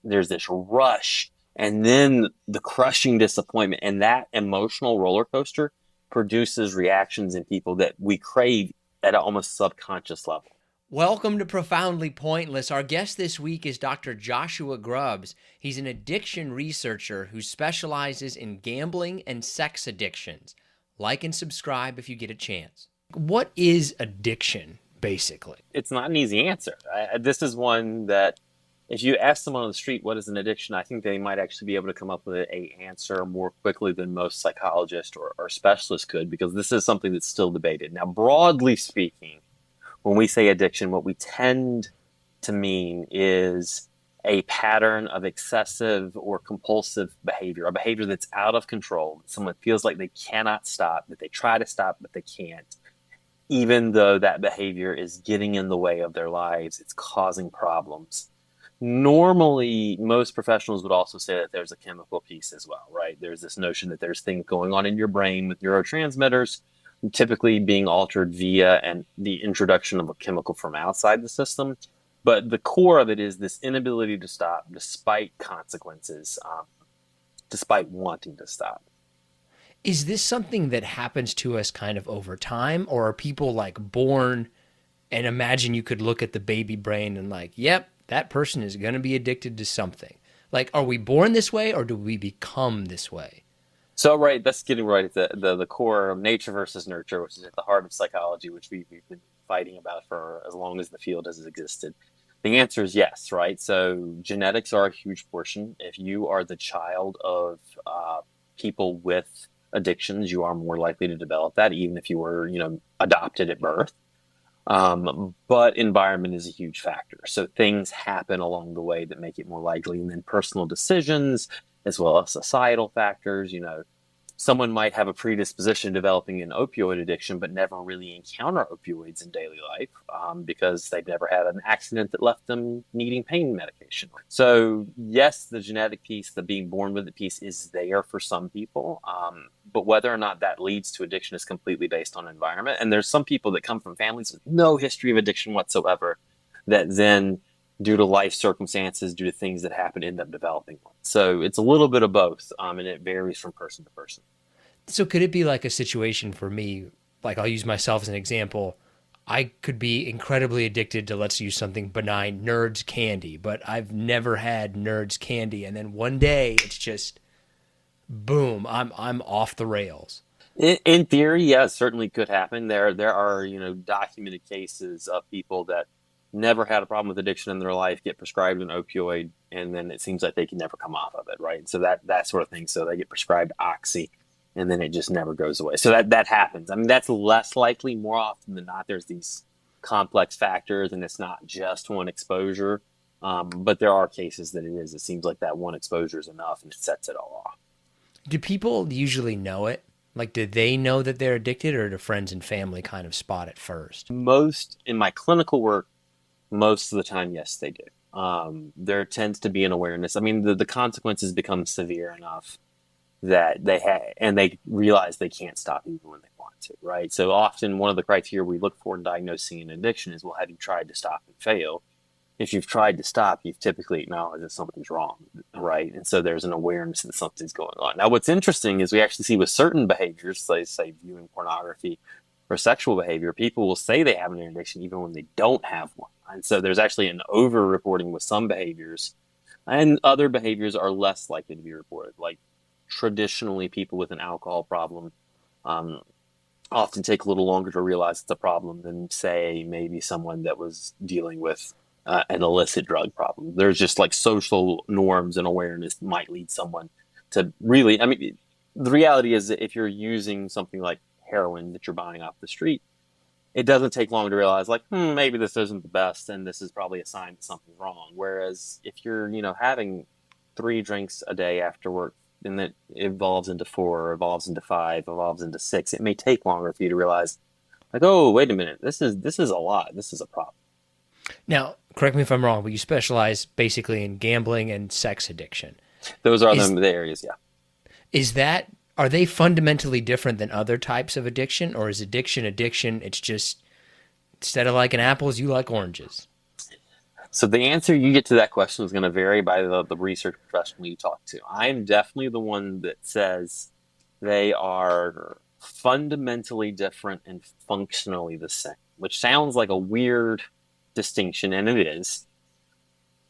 there's this rush, and then the crushing disappointment, and that emotional roller coaster produces reactions in people that we crave at an almost subconscious level. Welcome to Profoundly Pointless. Our guest this week is Dr. Joshua Grubbs. He's an addiction researcher who specializes in gambling and sex addictions. Like and subscribe if you get a chance. What is addiction, basically? It's not an easy answer. This is one that if you ask someone on the street what is an addiction, I think they might actually be able to come up with a answer more quickly than most psychologists or specialists could, because this is something that's still debated. Now, broadly speaking, when we say addiction, what we tend to mean is a pattern of excessive or compulsive behavior, a behavior that's out of control. Someone feels like they cannot stop, that they try to stop, but they can't, even though that behavior is getting in the way of their lives, it's causing problems. Normally, most professionals would also say that there's a chemical piece as well, right? There's this notion that there's things going on in your brain with neurotransmitters, typically being altered via and the introduction of a chemical from outside the system. But the core of it is this inability to stop despite consequences, despite wanting to stop. Is this something that happens to us kind of over time, or are people like born and imagine you could look at the baby brain and like, yep, that person is going to be addicted to something? Like, are we born this way or do we become this way? So, right, that's getting right at the core of nature versus nurture, which is at the heart of psychology, which we've been fighting about for as long as the field has existed. The answer is yes, right? So genetics are a huge portion. If you are the child of people with addictions, you are more likely to develop that, even if you were, adopted at birth. But environment is a huge factor. So things happen along the way that make it more likely, and then personal decisions as well as societal factors. Someone might have a predisposition to developing an opioid addiction, but never really encounter opioids in daily life because they've never had an accident that left them needing pain medication. So yes, the genetic piece, the being born with it piece is there for some people. But whether or not that leads to addiction is completely based on environment. And there's some people that come from families with no history of addiction whatsoever that then, due to life circumstances, due to things that happen, end up developing one. So it's a little bit of both, and it varies from person to person. So could it be like a situation for me, like I'll use myself as an example. I could be incredibly addicted to, let's use something benign, Nerds candy, but I've never had Nerds candy. And then one day it's just boom, I'm off the rails. In theory, yeah, it certainly could happen. There are, documented cases of people that never had a problem with addiction in their life, get prescribed an opioid, and then it seems like they can never come off of it, right? So that sort of thing. So they get prescribed oxy, and then it just never goes away. So that happens. I mean, that's less likely. More often than not, there's these complex factors, and it's not just one exposure. But there are cases that it is. It seems like that one exposure is enough, and it sets it all off. Do people usually know it? Like, do they know that they're addicted, or do friends and family kind of spot it first? Most in my clinical work, most of the time, yes, they do. There tends to be an awareness. I mean, the consequences become severe enough that and they realize they can't stop even when they want to, right? So often one of the criteria we look for in diagnosing an addiction is, well, have you tried to stop and fail? If you've tried to stop, you've typically acknowledged that something's wrong, right? And so there's an awareness that something's going on. Now, what's interesting is we actually see with certain behaviors, like say viewing pornography or sexual behavior, people will say they have an addiction even when they don't have one. And so there's actually an over-reporting with some behaviors, and other behaviors are less likely to be reported. Like traditionally, people with an alcohol problem um, often take a little longer to realize it's a problem than, say, maybe someone that was dealing with an illicit drug problem. There's just like social norms and awareness that might lead someone to really, I mean, the reality is that if you're using something like heroin that you're buying off the street, it doesn't take long to realize, like, maybe this isn't the best, and this is probably a sign that something's wrong. Whereas if you're, having 3 drinks a day after work, and that evolves into 4, evolves into 5, evolves into 6, it may take longer for you to realize, like, oh, wait a minute, this is a lot. This is a problem. Now, correct me if I'm wrong, but you specialize basically in gambling and sex addiction. Those are Is the areas, yeah. is that are they fundamentally different than other types of addiction, or is addiction addiction? It's just instead of liking apples, you like oranges. So the answer you get to that question is going to vary by the research professional you talk to. I'm definitely the one that says they are fundamentally different and functionally the same, which sounds like a weird distinction, and it is.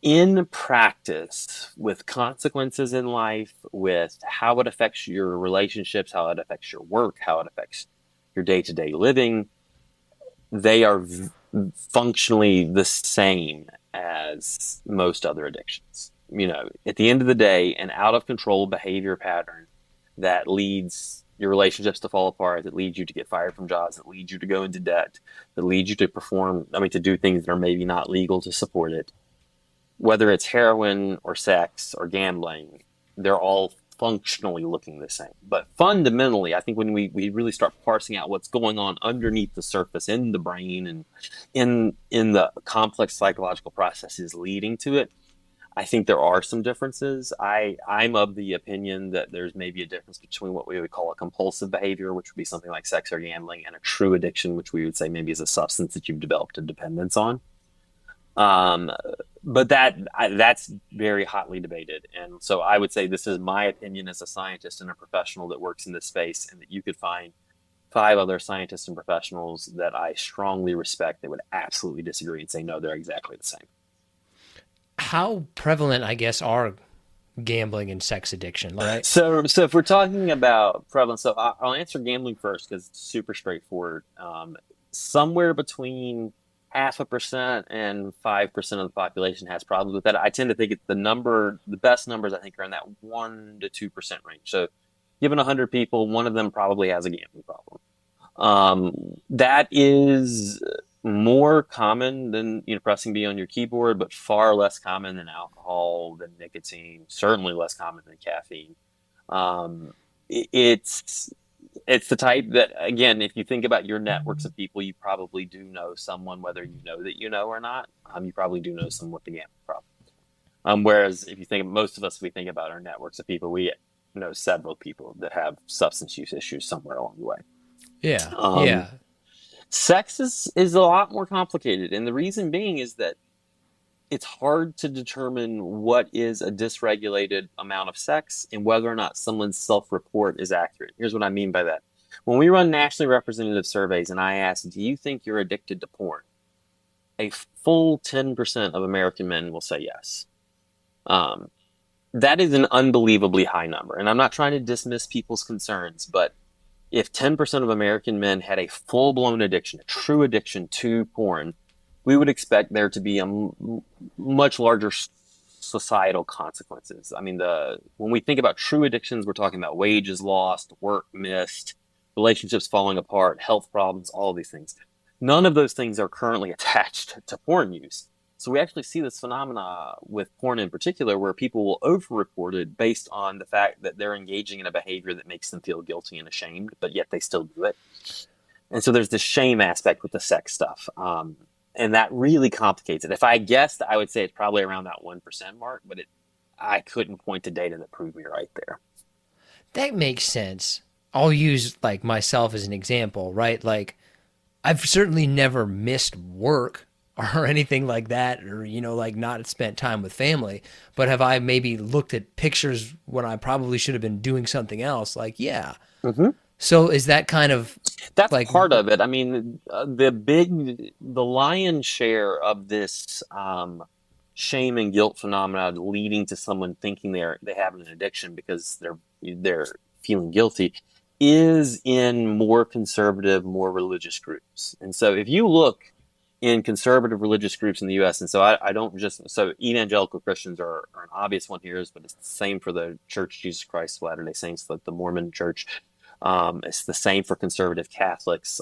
In practice, with consequences in life, with how it affects your relationships, how it affects your work, how it affects your day to day living, they are functionally the same as most other addictions. At the end of the day, an out of control behavior pattern that leads your relationships to fall apart, that leads you to get fired from jobs, that leads you to go into debt, that leads you to to do things that are maybe not legal to support it, whether it's heroin or sex or gambling, they're all functionally looking the same. But fundamentally, I think when we really start parsing out what's going on underneath the surface in the brain and in the complex psychological processes leading to it, I think there are some differences. I'm of the opinion that there's maybe a difference between what we would call a compulsive behavior, which would be something like sex or gambling, and a true addiction, which we would say maybe is a substance that you've developed a dependence on. Um, but that's very hotly debated, and so I would say this is my opinion as a scientist and a professional that works in this space, and that you could find five other scientists and professionals that I strongly respect that would absolutely disagree and say no, they're exactly the same. How prevalent, I guess, are gambling and sex addiction, right? So if we're talking about prevalence, so I'll answer gambling first because it's super straightforward. Somewhere between 0.5% and 5% of the population has problems with that. I tend to think it's the best numbers I think are in that 1 to 2% range. So given 100 people, one of them probably has a gambling problem. That is more common than pressing B on your keyboard, but far less common than alcohol, than nicotine. Certainly less common than caffeine. Um, it's the type that, again, if you think about your networks of people, you probably do know someone, whether you know that you know or not. You probably do know someone with the gambling problem. Whereas if you think most of us, we think about our networks of people, we know several people that have substance use issues somewhere along the way. Yeah, Um, yeah. Sex is a lot more complicated, and the reason being is that it's hard to determine what is a dysregulated amount of sex and whether or not someone's self-report is accurate. Here's what I mean by that. When we run nationally representative surveys and I ask, do you think you're addicted to porn? A full 10% of American men will say yes. Um, that is an unbelievably high number. And I'm not trying to dismiss people's concerns, but if 10% of American men had a full blown addiction, a true addiction to porn, we would expect there to be a much larger societal consequences. I mean, when we think about true addictions, we're talking about wages lost, work missed, relationships falling apart, health problems, all of these things. None of those things are currently attached to porn use. So we actually see this phenomena with porn in particular, where people will over-report it based on the fact that they're engaging in a behavior that makes them feel guilty and ashamed, but yet they still do it. And so there's this shame aspect with the sex stuff. And that really complicates it. If I guessed, I would say it's probably around that 1% mark, but I couldn't point to data that proved me right there. That makes sense. I'll use like myself as an example, right? Like I've certainly never missed work or anything like that, or like not spent time with family. But have I maybe looked at pictures when I probably should have been doing something else? Like, yeah. Mm-hmm. So is that kind of That's like, part of it. I mean, the lion's share of this shame and guilt phenomena leading to someone thinking they have an addiction because they're feeling guilty is in more conservative, more religious groups. And so if you look in conservative religious groups in the U.S., and so I don't just so evangelical Christians are an obvious one here, but it's the same for the Church of Jesus Christ of Latter-day Saints, like the Mormon Church. It's the same for conservative Catholics.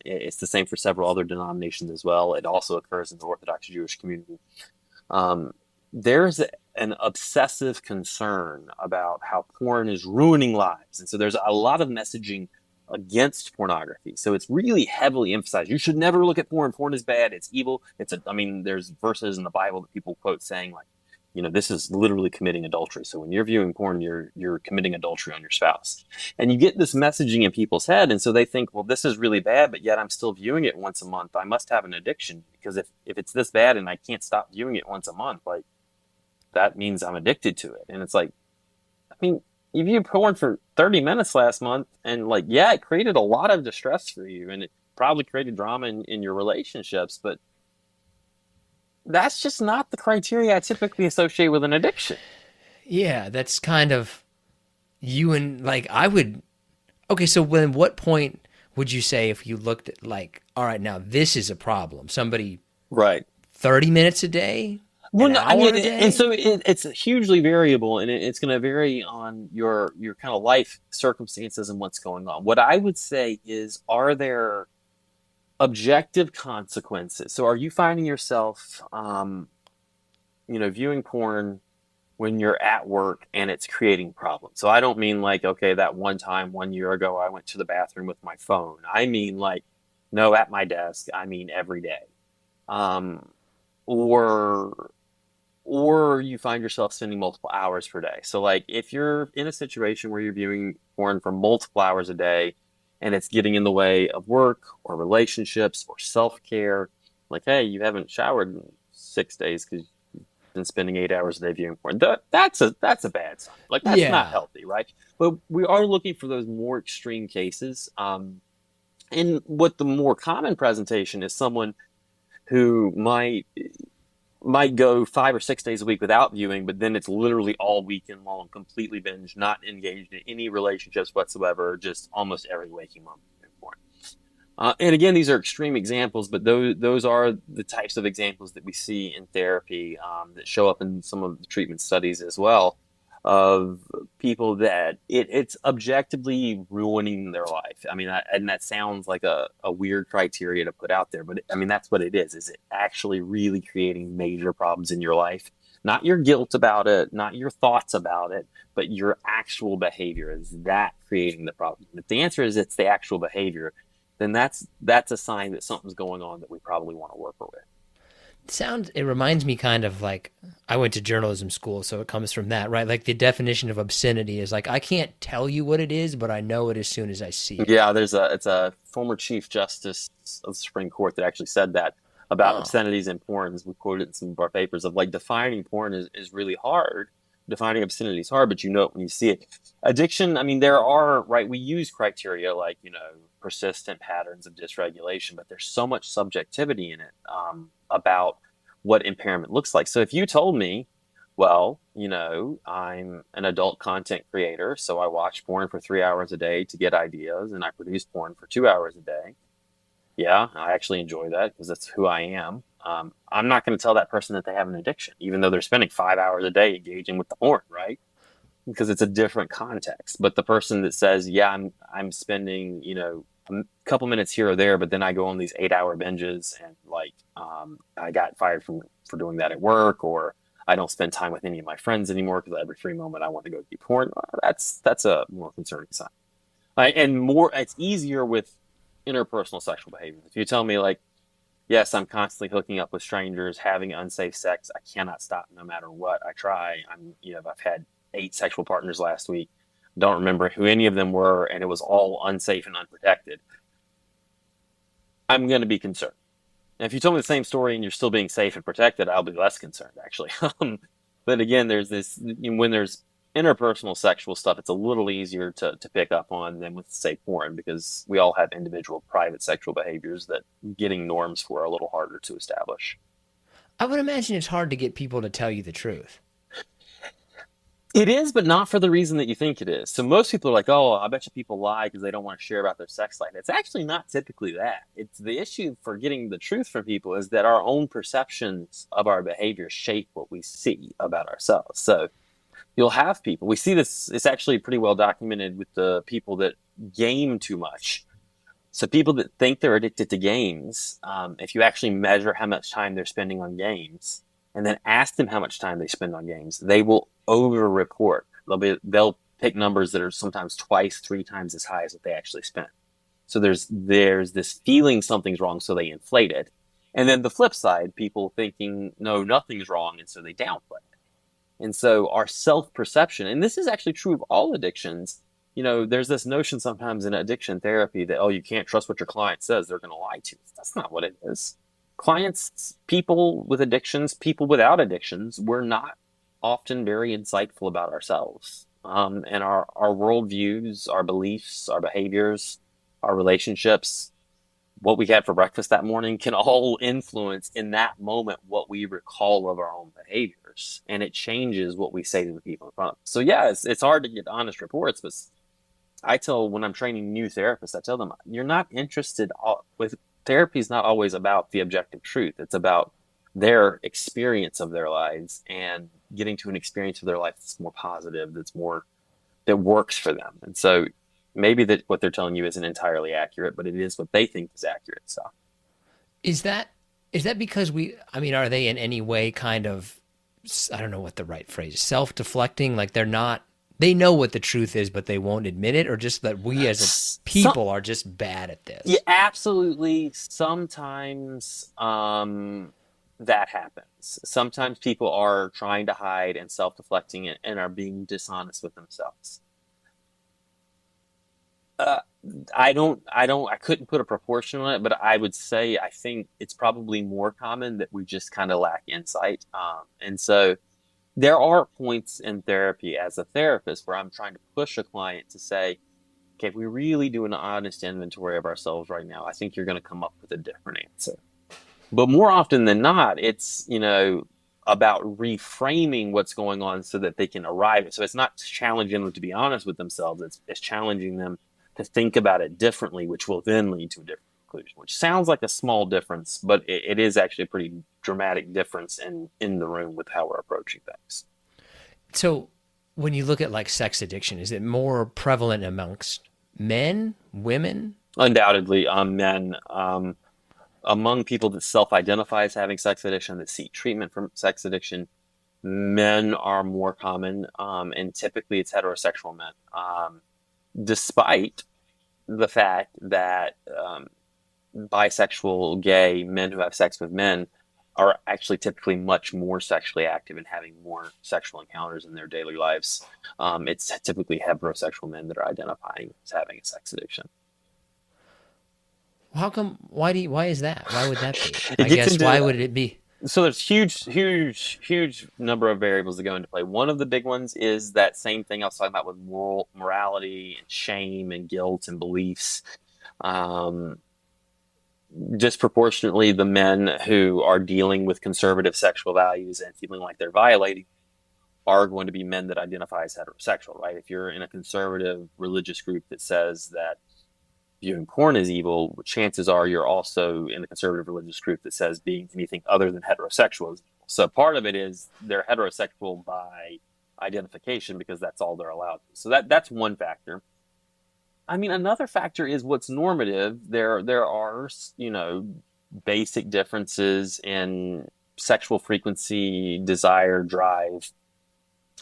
It's the same for several other denominations as well. It also occurs in the Orthodox Jewish community. Um, there's an obsessive concern about how porn is ruining lives. And so there's a lot of messaging against pornography. So it's really heavily emphasized. You should never look at porn. Porn is bad. It's evil. I mean, there's verses in the Bible that people quote saying like, this is literally committing adultery. So when you're viewing porn, you're committing adultery on your spouse. And you get this messaging in people's head, and so they think, well, this is really bad, but yet I'm still viewing it once a month. I must have an addiction, because if it's this bad and I can't stop viewing it once a month, like that means I'm addicted to it. And it's like, I mean, you viewed porn for 30 minutes last month, and like, yeah, it created a lot of distress for you, and it probably created drama in your relationships, but that's just not the criteria I typically associate with an addiction. Yeah, that's kind of you and like I would. Okay, so when what point would you say if you looked at like, all right, now this is a problem? Somebody Right. 30 minutes a day, Well, an no, I hour mean, a and day? so it's hugely variable, and it's going to vary on your kind of life circumstances and what's going on. What I would say is, are there objective consequences? So, are you finding yourself, viewing porn when you're at work and it's creating problems? So, I don't mean like, okay, that one time 1 year ago I went to the bathroom with my phone. I mean like, no, at my desk. I mean every day. Um, or you find yourself spending multiple hours per day. So, like, if you're in a situation where you're viewing porn for multiple hours a day and it's getting in the way of work or relationships or self care, like, hey, you haven't showered in 6 days because you've been spending 8 hours a day viewing porn. That's a bad sign. Like, that's not Yeah. healthy, right? But we are looking for those more extreme cases. And what the more common presentation is someone who might go 5 or 6 days a week without viewing, but then it's literally all weekend long, completely binge, not engaged in any relationships whatsoever, just almost every waking moment. And again, these are extreme examples, but those are the types of examples that we see in therapy, that show up in some of the treatment studies as well, of people that it's objectively ruining their life. I mean, and that sounds like a weird criteria to put out there, but I mean, that's what it is. Is it actually really creating major problems in your life? Not your guilt about it, not your thoughts about it, but your actual behavior. Is that creating the problem? If the answer is it's the actual behavior, then that's a sign that something's going on that we probably want to work with. It reminds me kind of like I went to journalism school, so it comes from that, right? Like the definition of obscenity is like I can't tell you what it is, but I know it as soon as I see it. Yeah, it's a former Chief Justice of the Supreme Court that actually said that about Oh. obscenities in porn. We quoted in some of our papers of like defining porn is really hard. Defining obscenity is hard, but you know it when you see it. Addiction, I mean, there are, right, we use criteria like, persistent patterns of dysregulation, but there's so much subjectivity in it, about what impairment looks like. So if you told me, well, I'm an adult content creator, so I watch porn for 3 hours a day to get ideas, and I produce porn for 2 hours a day. Yeah, I actually enjoy that because that's who I am. I'm not going to tell that person that they have an addiction, even though they're spending 5 hours a day engaging with the porn, right? Because it's a different context. But the person that says, "Yeah, I'm spending a couple minutes here or there, but then I go on these 8 hour binges, and like I got fired for doing that at work, or I don't spend time with any of my friends anymore because every free moment I want to go do porn." That's a more concerning sign. And more, it's easier with interpersonal sexual behavior. If you tell me like, yes, I'm constantly hooking up with strangers, having unsafe sex. I cannot stop no matter what I try. I've had 8 sexual partners last week. Don't remember who any of them were, and it was all unsafe and unprotected. I'm going to be concerned. And if you told me the same story and you're still being safe and protected, I'll be less concerned, actually. But again, there's this, when there's interpersonal sexual stuff, it's a little easier to pick up on than with, say, porn, because we all have individual private sexual behaviors that getting norms for are a little harder to establish. I would imagine it's hard to get people to tell you the truth. It is, but not for the reason that you think it is. So most people are like, "Oh, I bet you people lie because they don't want to share about their sex life." It's actually not typically that. It's the issue for getting the truth from people is that our own perceptions of our behavior shape what we see about ourselves. So you'll have people. We see this. It's actually pretty well documented with the people that game too much. So people that think they're addicted to games, if you actually measure how much time they're spending on games, and then ask them how much time they spend on games, they will over-report. They'll pick numbers that are sometimes twice, 3 times as high as what they actually spent. So there's this feeling something's wrong, so they inflate it. And then the flip side, people thinking no, nothing's wrong, and so they downplay it. And so our self perception, and this is actually true of all addictions. There's this notion sometimes in addiction therapy that, oh, you can't trust what your client says, they're going to lie to you. That's not what it is. Clients, people with addictions, people without addictions, we're not often very insightful about ourselves. And our worldviews, our beliefs, our behaviors, our relationships, what we had for breakfast that morning can all influence in that moment what we recall of our own behaviors. And it changes what we say to the people in front of us. So, yeah, it's hard to get honest reports, but I tell when I'm training new therapists, I tell them, you're not interested with therapy is not always about the objective truth. It's about their experience of their lives and getting to an experience of their life that's more positive, that works for them. And so maybe that what they're telling you isn't entirely accurate, but it is what they think is accurate. So Is that is that because I mean, are they in any way kind of, I don't know what the right phrase is, self-deflecting, like they're not, they know what the truth is but they won't admit it, or just that we as a some, people are just bad at yeah, this? absolutely. Sometimes that happens. Sometimes people are trying to hide and self-deflecting and are being dishonest with themselves. Uh, I couldn't put a proportion on it, but I would say I think it's probably more common that we just kind of lack insight. And so there are points in therapy as a therapist where I'm trying to push a client to say, okay, if we really do an honest inventory of ourselves right now, I think you're going to come up with a different answer. But more often than not, it's, about reframing what's going on so that they can arrive. So it's not challenging them to be honest with themselves. It's challenging them to think about it differently, which will then lead to a different conclusion, which sounds like a small difference, but it is actually a pretty dramatic difference in the room with how we're approaching things. So when you look at like sex addiction, is it more prevalent amongst men, women? Undoubtedly, men, among people that self-identify as having sex addiction, that seek treatment for sex addiction, men are more common, and typically it's heterosexual men, despite the fact that bisexual, gay men who have sex with men are actually typically much more sexually active and having more sexual encounters in their daily lives. It's typically heterosexual men that are identifying as having a sex addiction. How come? Why is that? Why would that be? It I gets guess why into would it be? So there's huge number of variables that go into play. One of the big ones is that same thing I was talking about with morality and shame and guilt and beliefs. Um, Disproportionately, the men who are dealing with conservative sexual values and feeling like they're violating are going to be men that identify as heterosexual, right? If you're in a conservative religious group that says that viewing porn is evil, chances are you're also in a conservative religious group that says being anything other than heterosexual is evil. So part of it is they're heterosexual by identification because that's all they're allowed. So that's one factor. I mean, another factor is what's normative. There are, basic differences in sexual frequency, desire, drive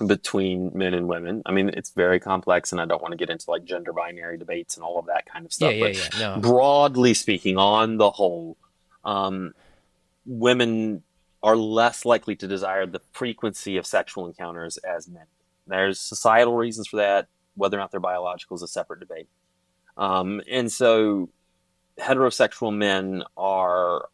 between men and women. I mean, it's very complex, and I don't want to get into like gender binary debates and all of that kind of Yeah, stuff. yeah, But yeah. No, broadly speaking, on the whole, um, women are less likely to desire the frequency of sexual encounters as men. There's societal reasons for that. Whether or not they're biological is a separate debate. And so heterosexual men are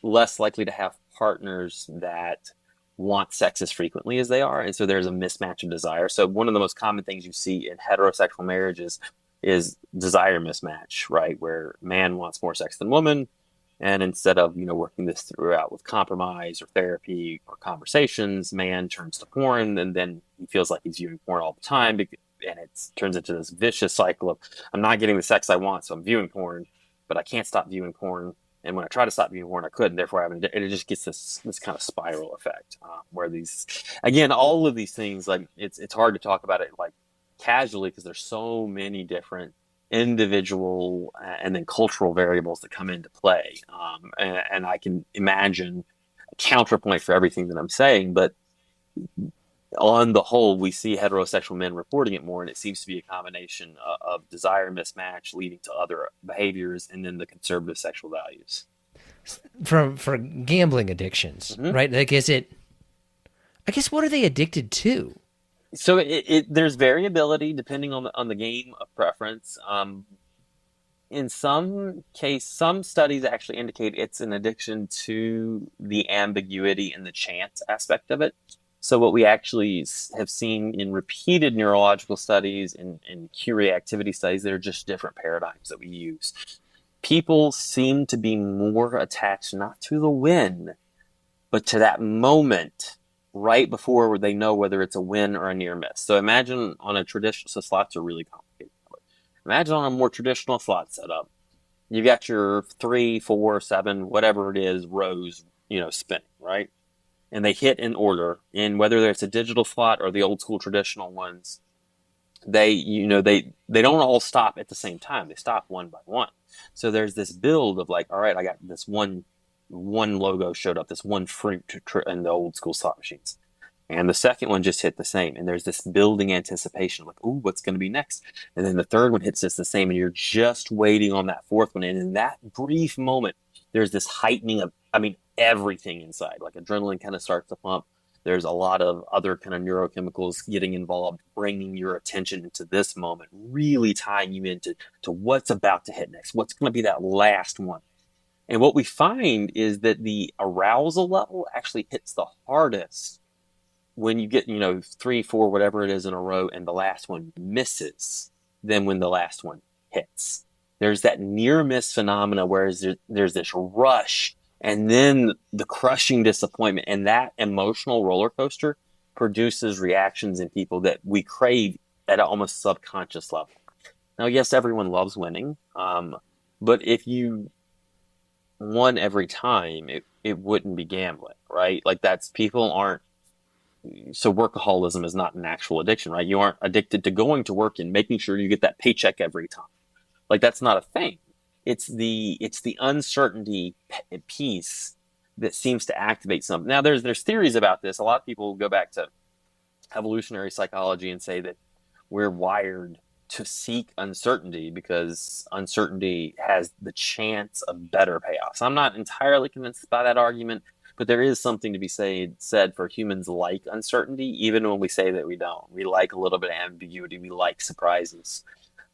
less likely to have partners that want sex as frequently as they are. And so there's a mismatch of desire. So one of the most common things you see in heterosexual marriages is desire mismatch, right? Where man wants more sex than woman. And instead of, working this throughout with compromise or therapy or conversations, man turns to porn and then he feels like he's viewing porn all the time. And it turns into this vicious cycle of, I'm not getting the sex I want, so I'm viewing porn, but I can't stop viewing porn. And when I try to stop viewing porn, I couldn't. Therefore, it just gets this kind of spiral effect, where these, again, all of these things, like it's hard to talk about it like casually because there's so many different individual and then cultural variables that come into play. And I can imagine a counterpoint for everything that I'm saying, but on the whole, we see heterosexual men reporting it more, and it seems to be a combination of desire mismatch leading to other behaviors, and then the conservative sexual values. for gambling addictions, Mm-hmm. right? Like, is it? I guess what are they addicted to? So there's variability depending on the game of preference. In some case, some studies actually indicate it's an addiction to the ambiguity and the chance aspect of it. So what we actually have seen in repeated neurological studies and cue reactivity studies, they're just different paradigms that we use. People seem to be more attached not to the win, but to that moment right before they know whether it's a win or a near miss. So imagine on a traditional, so slots are really complicated. Imagine on a more traditional slot setup, you got your 3, 4, 7, whatever it is, rows, spinning, right? And they hit in order. And whether it's a digital slot or the old school traditional ones, they don't all stop at the same time. They stop one by one. So there's this build of like, all right, I got this one logo showed up, this one fruit in the old school slot machines. And the second one just hit the same. And there's this building anticipation, like, ooh, what's going to be next? And then the third one hits just the same. And you're just waiting on that fourth one. And in that brief moment, there's this heightening of, I mean, everything inside. Like adrenaline kind of starts to pump. There's a lot of other kind of neurochemicals getting involved, bringing your attention into this moment, really tying you into what's about to hit next, what's going to be that last one. And what we find is that the arousal level actually hits the hardest when you get, 3, 4, whatever it is in a row, and the last one misses than when the last one hits. There's that near miss phenomena where there's this rush and then the crushing disappointment, and that emotional roller coaster produces reactions in people that we crave at an almost subconscious level. Now, yes, everyone loves winning, but if you won every time, it wouldn't be gambling, right? Like that's people aren't so workaholism is not an actual addiction, right? You aren't addicted to going to work and making sure you get that paycheck every time. Like that's not a thing. It's the uncertainty piece that seems to activate something. Now there's theories about this. A lot of people go back to evolutionary psychology and say that we're wired to seek uncertainty because uncertainty has the chance of better payoffs. I'm not entirely convinced by that argument, but there is something to be said for humans like uncertainty, even when we say that we don't. We like a little bit of ambiguity. We like surprises.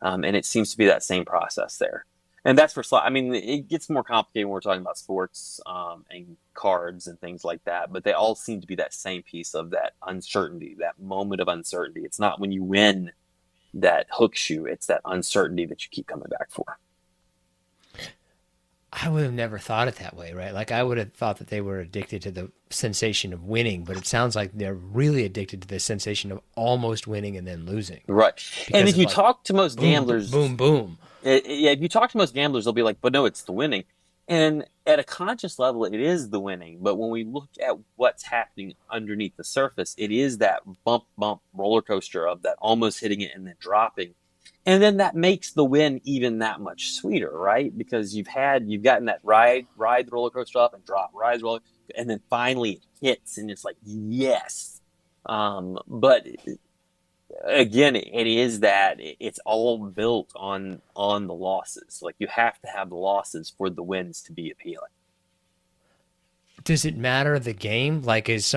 And it seems to be that same process there. And that's for slot. I mean, it gets more complicated when we're talking about sports and cards and things like that. But they all seem to be that same piece of that uncertainty, that moment of uncertainty. It's not when you win that hooks you; it's that uncertainty that you keep coming back for. I would have never thought it that way, right? Like I would have thought that they were addicted to the sensation of winning, but it sounds like they're really addicted to the sensation of almost winning and then losing Right. And because if of you like talk to most boom, gamblers, boom, boom. yeah, if you talk to most gamblers, they'll be like, "But no, it's the winning." And at a conscious level, it is the winning. But when we look at what's happening underneath the surface, it is that bump, bump roller coaster of that almost hitting it and then dropping. And then that makes the win even that much sweeter, right? Because you've gotten that ride the roller coaster up and drop, ride the roller, and then finally it hits, and it's like yes. But again, it is that it's all built on the losses. Like you have to have the losses for the wins to be appealing. Does it matter the game? Like is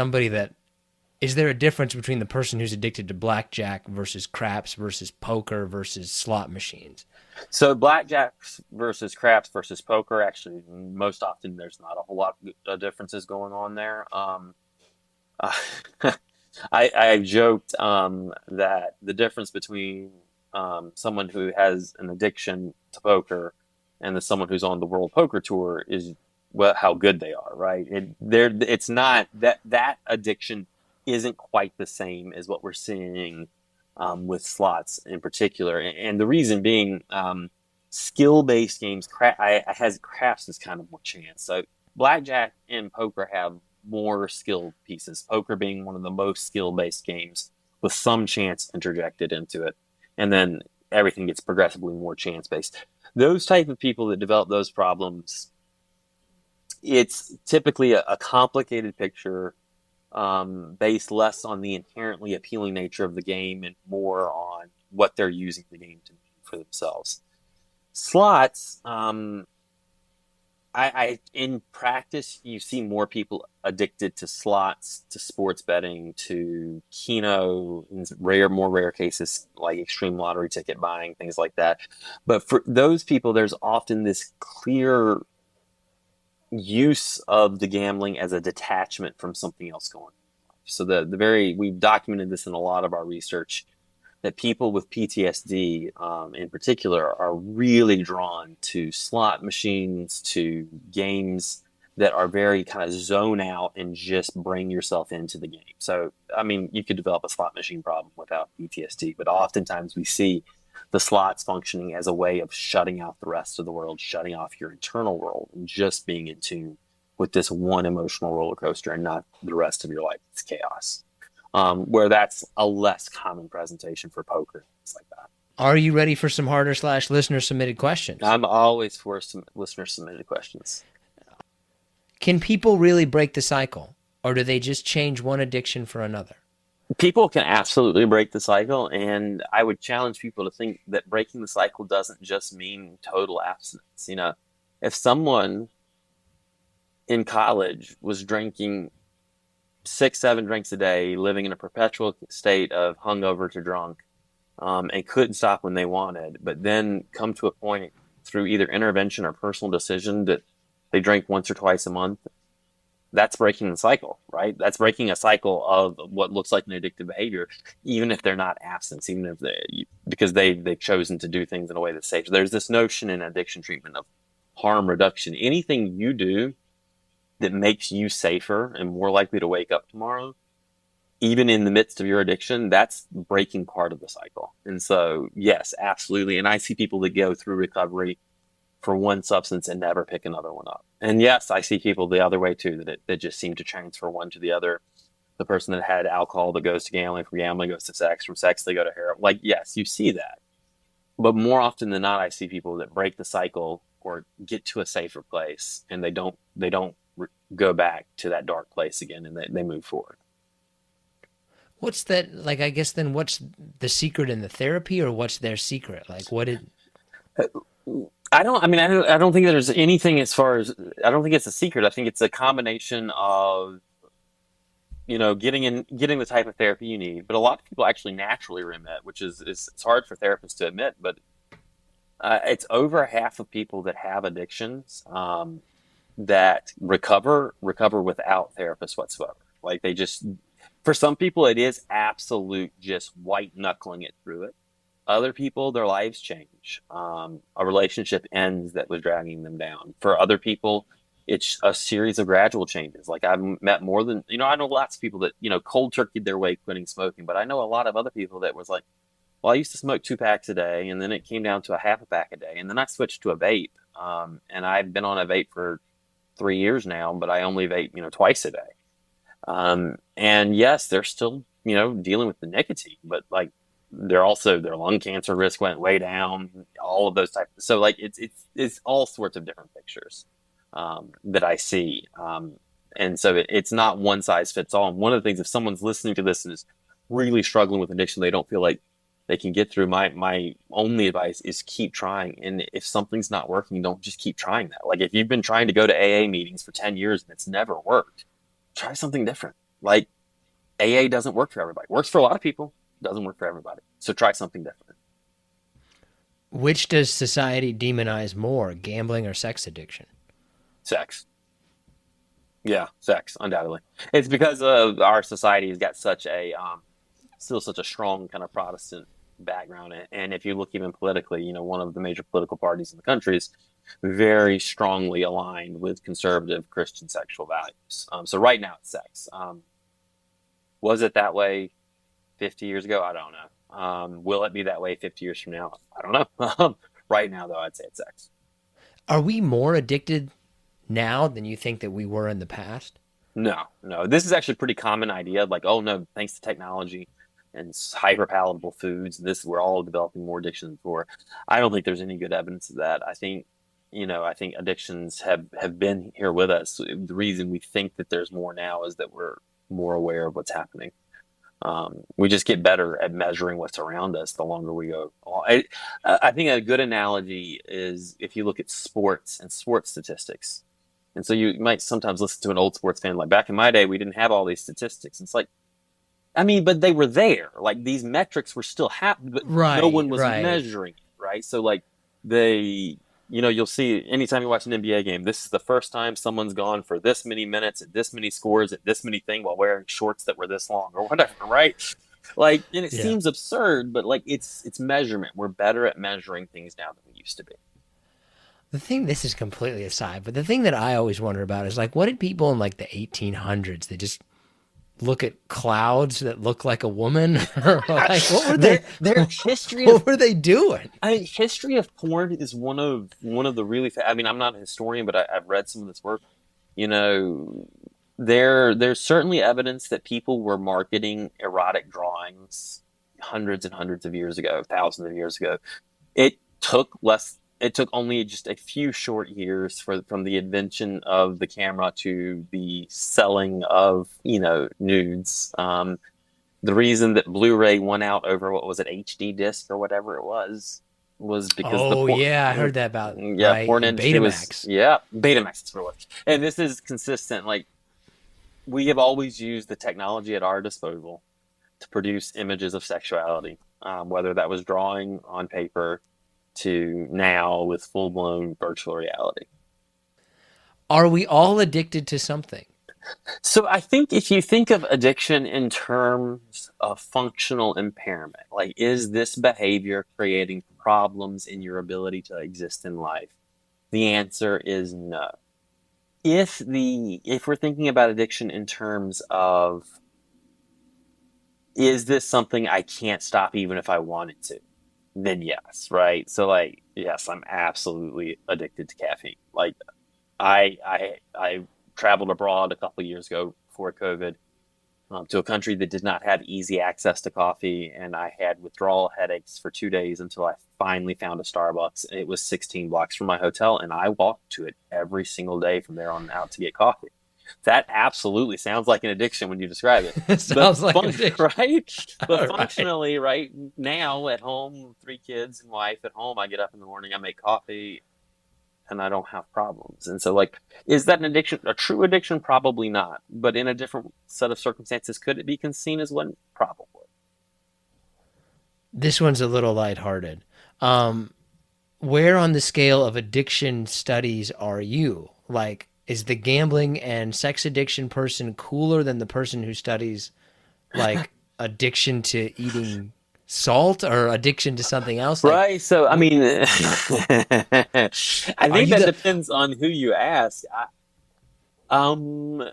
there a difference between the person who's addicted to blackjack versus craps versus poker versus slot machines? So blackjack versus craps versus poker, actually, most often there's not a whole lot of differences going on there. Uh, I joked that the difference between someone who has an addiction to poker and someone who's on the World Poker Tour is how good they are, right? It's not that addiction isn't quite the same as what we're seeing with slots in particular, and the reason being skill-based games. Craps is kind of more chance. So blackjack and poker have more skill pieces. Poker being one of the most skill-based games with some chance interjected into it, and then everything gets progressively more chance-based. Those type of people that develop those problems, it's typically a complicated picture based less on the inherently appealing nature of the game and more on what they're using the game to mean for themselves. Slots, in practice, you see more people addicted to slots, to sports betting, to Keno, in more rare cases, like extreme lottery ticket buying, things like that. But for those people, there's often this clear use of the gambling as a detachment from something else going on. So we've documented this in a lot of our research that people with PTSD, in particular, are really drawn to slot machines, to games that are very kind of zone out and just bring yourself into the game. So, I mean, you could develop a slot machine problem without PTSD, but oftentimes we see the slots functioning as a way of shutting out the rest of the world, shutting off your internal world, and just being in tune with this one emotional roller coaster and not the rest of your life. It's chaos. Where that's a less common presentation for poker, things like that. Are you ready for some harder slash listener submitted questions? I'm always for some listener submitted questions. Can people really break the cycle, or do they just change one addiction for another? People can absolutely break the cycle, and I would challenge people to think that breaking the cycle doesn't just mean total abstinence. If someone in college was drinking 6, 7 drinks a day, living in a perpetual state of hungover to drunk, and couldn't stop when they wanted, but then come to a point through either intervention or personal decision that they drink once or twice a month, that's breaking the cycle, right? That's breaking a cycle of what looks like an addictive behavior, even if they're not abstinent, even if because they've chosen to do things in a way that's safe. There's this notion in addiction treatment of harm reduction. Anything you do that makes you safer and more likely to wake up tomorrow, even in the midst of your addiction, that's breaking part of the cycle. And so, yes, absolutely. And I see people that go through recovery for one substance and never pick another one up. And yes, I see people the other way too, that just seem to transfer one to the other. The person that had alcohol that goes to gambling, from gambling goes to sex, from sex they go to heroin. Like, yes, you see that. But more often than not, I see people that break the cycle or get to a safer place and they don't go back to that dark place again, and they move forward. What's that like? I guess then what's the secret in the therapy, or what's their secret? Like, what did I don't. I mean, I don't think there's anything as far as. I don't think it's a secret. I think it's a combination of getting the type of therapy you need. But a lot of people actually naturally remit, which is it's hard for therapists to admit. But it's over half of people that have addictions that recover without therapists whatsoever. Like they just, for some people, it is absolute just white knuckling it through it. Other people, their lives change. A relationship ends that was dragging them down. For other people, it's a series of gradual changes. Like I've met more than, I know lots of people that, cold turkeyed their way quitting smoking, but I know a lot of other people that was like, well, I used to smoke 2 packs a day, and then it came down to a half a pack a day, and then I switched to a vape. And I've been on a vape for 3 years now, but I only vape, twice a day. And yes, they're still, dealing with the nicotine, but like they're also their lung cancer risk went way down, all of those types. So like it's all sorts of different pictures that I see. And so it's not one size fits all. And one of the things, if someone's listening to this and is really struggling with addiction, they don't feel like they can get through. My only advice is keep trying. And if something's not working, don't just keep trying that. Like if you've been trying to go to AA meetings for 10 years and it's never worked, try something different. Like AA doesn't work for everybody. Works for a lot of people, doesn't work for everybody. So try something different. which does society demonize more, gambling or sex addiction? Sex. Yeah, sex, undoubtedly. It's because our society has got such a still such a strong kind of Protestant background. And if you look even politically, one of the major political parties in the country is very strongly aligned with conservative Christian sexual values. So right now it's sex. Was it that way 50 years ago? I don't know. Will it be that way 50 years from now? I don't know. Right now, though, I'd say it's sex. Are we more addicted now than you think that we were in the past? No, no. This is actually a pretty common idea. Like, oh no, thanks to technology and hyper palatable foods, this we're all developing more addictions for. I don't think there's any good evidence of that. I think addictions have been here with us. The reason we think that there's more now is that we're more aware of what's happening. We just get better at measuring what's around us the longer we go along. I think a good analogy is if you look at sports and sports statistics. And so you might sometimes listen to an old sports fan like, back in my day, we didn't have all these statistics. It's like, I mean, but they were there. Like these metrics were still happening, but no Right, one was right. measuring it, right? So like they, you'll see anytime you watch an NBA game, this is the first time someone's gone for this many minutes at this many scores at this many thing while wearing shorts that were this long or whatever, right? Like, and it Yeah. seems absurd, but like it's measurement. We're better at measuring things now than we used to be. The thing, this is completely aside, but the thing that I always wonder about is like, what did people in like the 1800s? They just look at clouds that look like a woman, or like, what were they? Their history of What were they doing? history of porn is one of the really. I mean, I'm not a historian, but I've read some of this work. You know, there's certainly evidence that people were marketing erotic drawings hundreds and hundreds of years ago, thousands of years ago. It took less. It took only just a few short years from the invention of the camera to the selling of nudes. The reason that Blu-ray won out over what was it, HD disc or whatever it was because the Oh porn, yeah, I heard that about yeah, right porn in industry was, Betamax. yeah, Betamax is what it was. And this is consistent. Like we have always used the technology at our disposal to produce images of sexuality, whether that was drawing on paper to now with full-blown virtual reality. Are we all addicted to something? So I think if you think of addiction in terms of functional impairment, like is this behavior creating problems in your ability to exist in life? The answer is no. If we're thinking about addiction in terms of is this something I can't stop even if I wanted to? Then yes, right? So like yes, I'm absolutely addicted to caffeine. Like I traveled abroad a couple of years ago before COVID, to a country that did not have easy access to coffee, and I had withdrawal headaches for 2 days until I finally found a Starbucks. It was 16 blocks from my hotel, and I walked to it every single day from there on out to get coffee. That absolutely sounds like an addiction when you describe it. But Sounds like an addiction. right? But All right. functionally, right now at home, 3 kids and wife at home, I get up in the morning, I make coffee, and I don't have problems. And so, like, is that an addiction? A true addiction? Probably not. But in a different set of circumstances, could it be seen as one? Probably. This one's a little lighthearted. Um, where on the scale of addiction studies are you? Like, is the gambling and sex addiction person cooler than the person who studies like addiction to eating salt or addiction to something else? Like, Right. So, I mean, I are think you that the depends on who you ask. Um,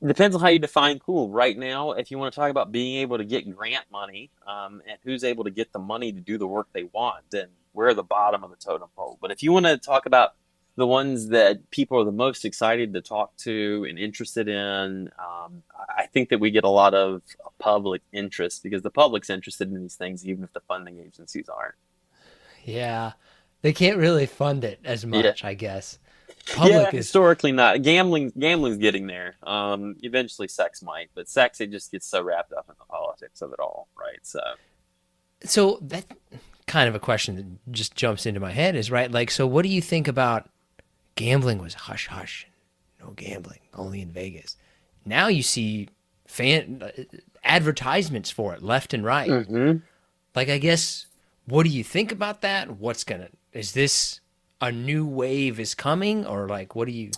Depends on how you define cool. Right now, if you want to talk about being able to get grant money, and who's able to get the money to do the work they want, then we're at the bottom of the totem pole. But if you want to talk about the ones that people are the most excited to talk to and interested in, I think that we get a lot of public interest because the public's interested in these things, even if the funding agencies aren't. yeah, they can't really fund it as Yeah. much, I guess. Yeah, Public is historically not. Gambling's getting there. Eventually sex might, but sex it just gets so wrapped up in the politics of it all, right? So so that kind of a question that just jumps into my head is right. Like, so what do you think about gambling was hush hush, no gambling, only in Vegas. Now you see fan advertisements for it left and right. hmm Like, I guess, what do you think about that? Is this a new wave is coming, or like, what do you?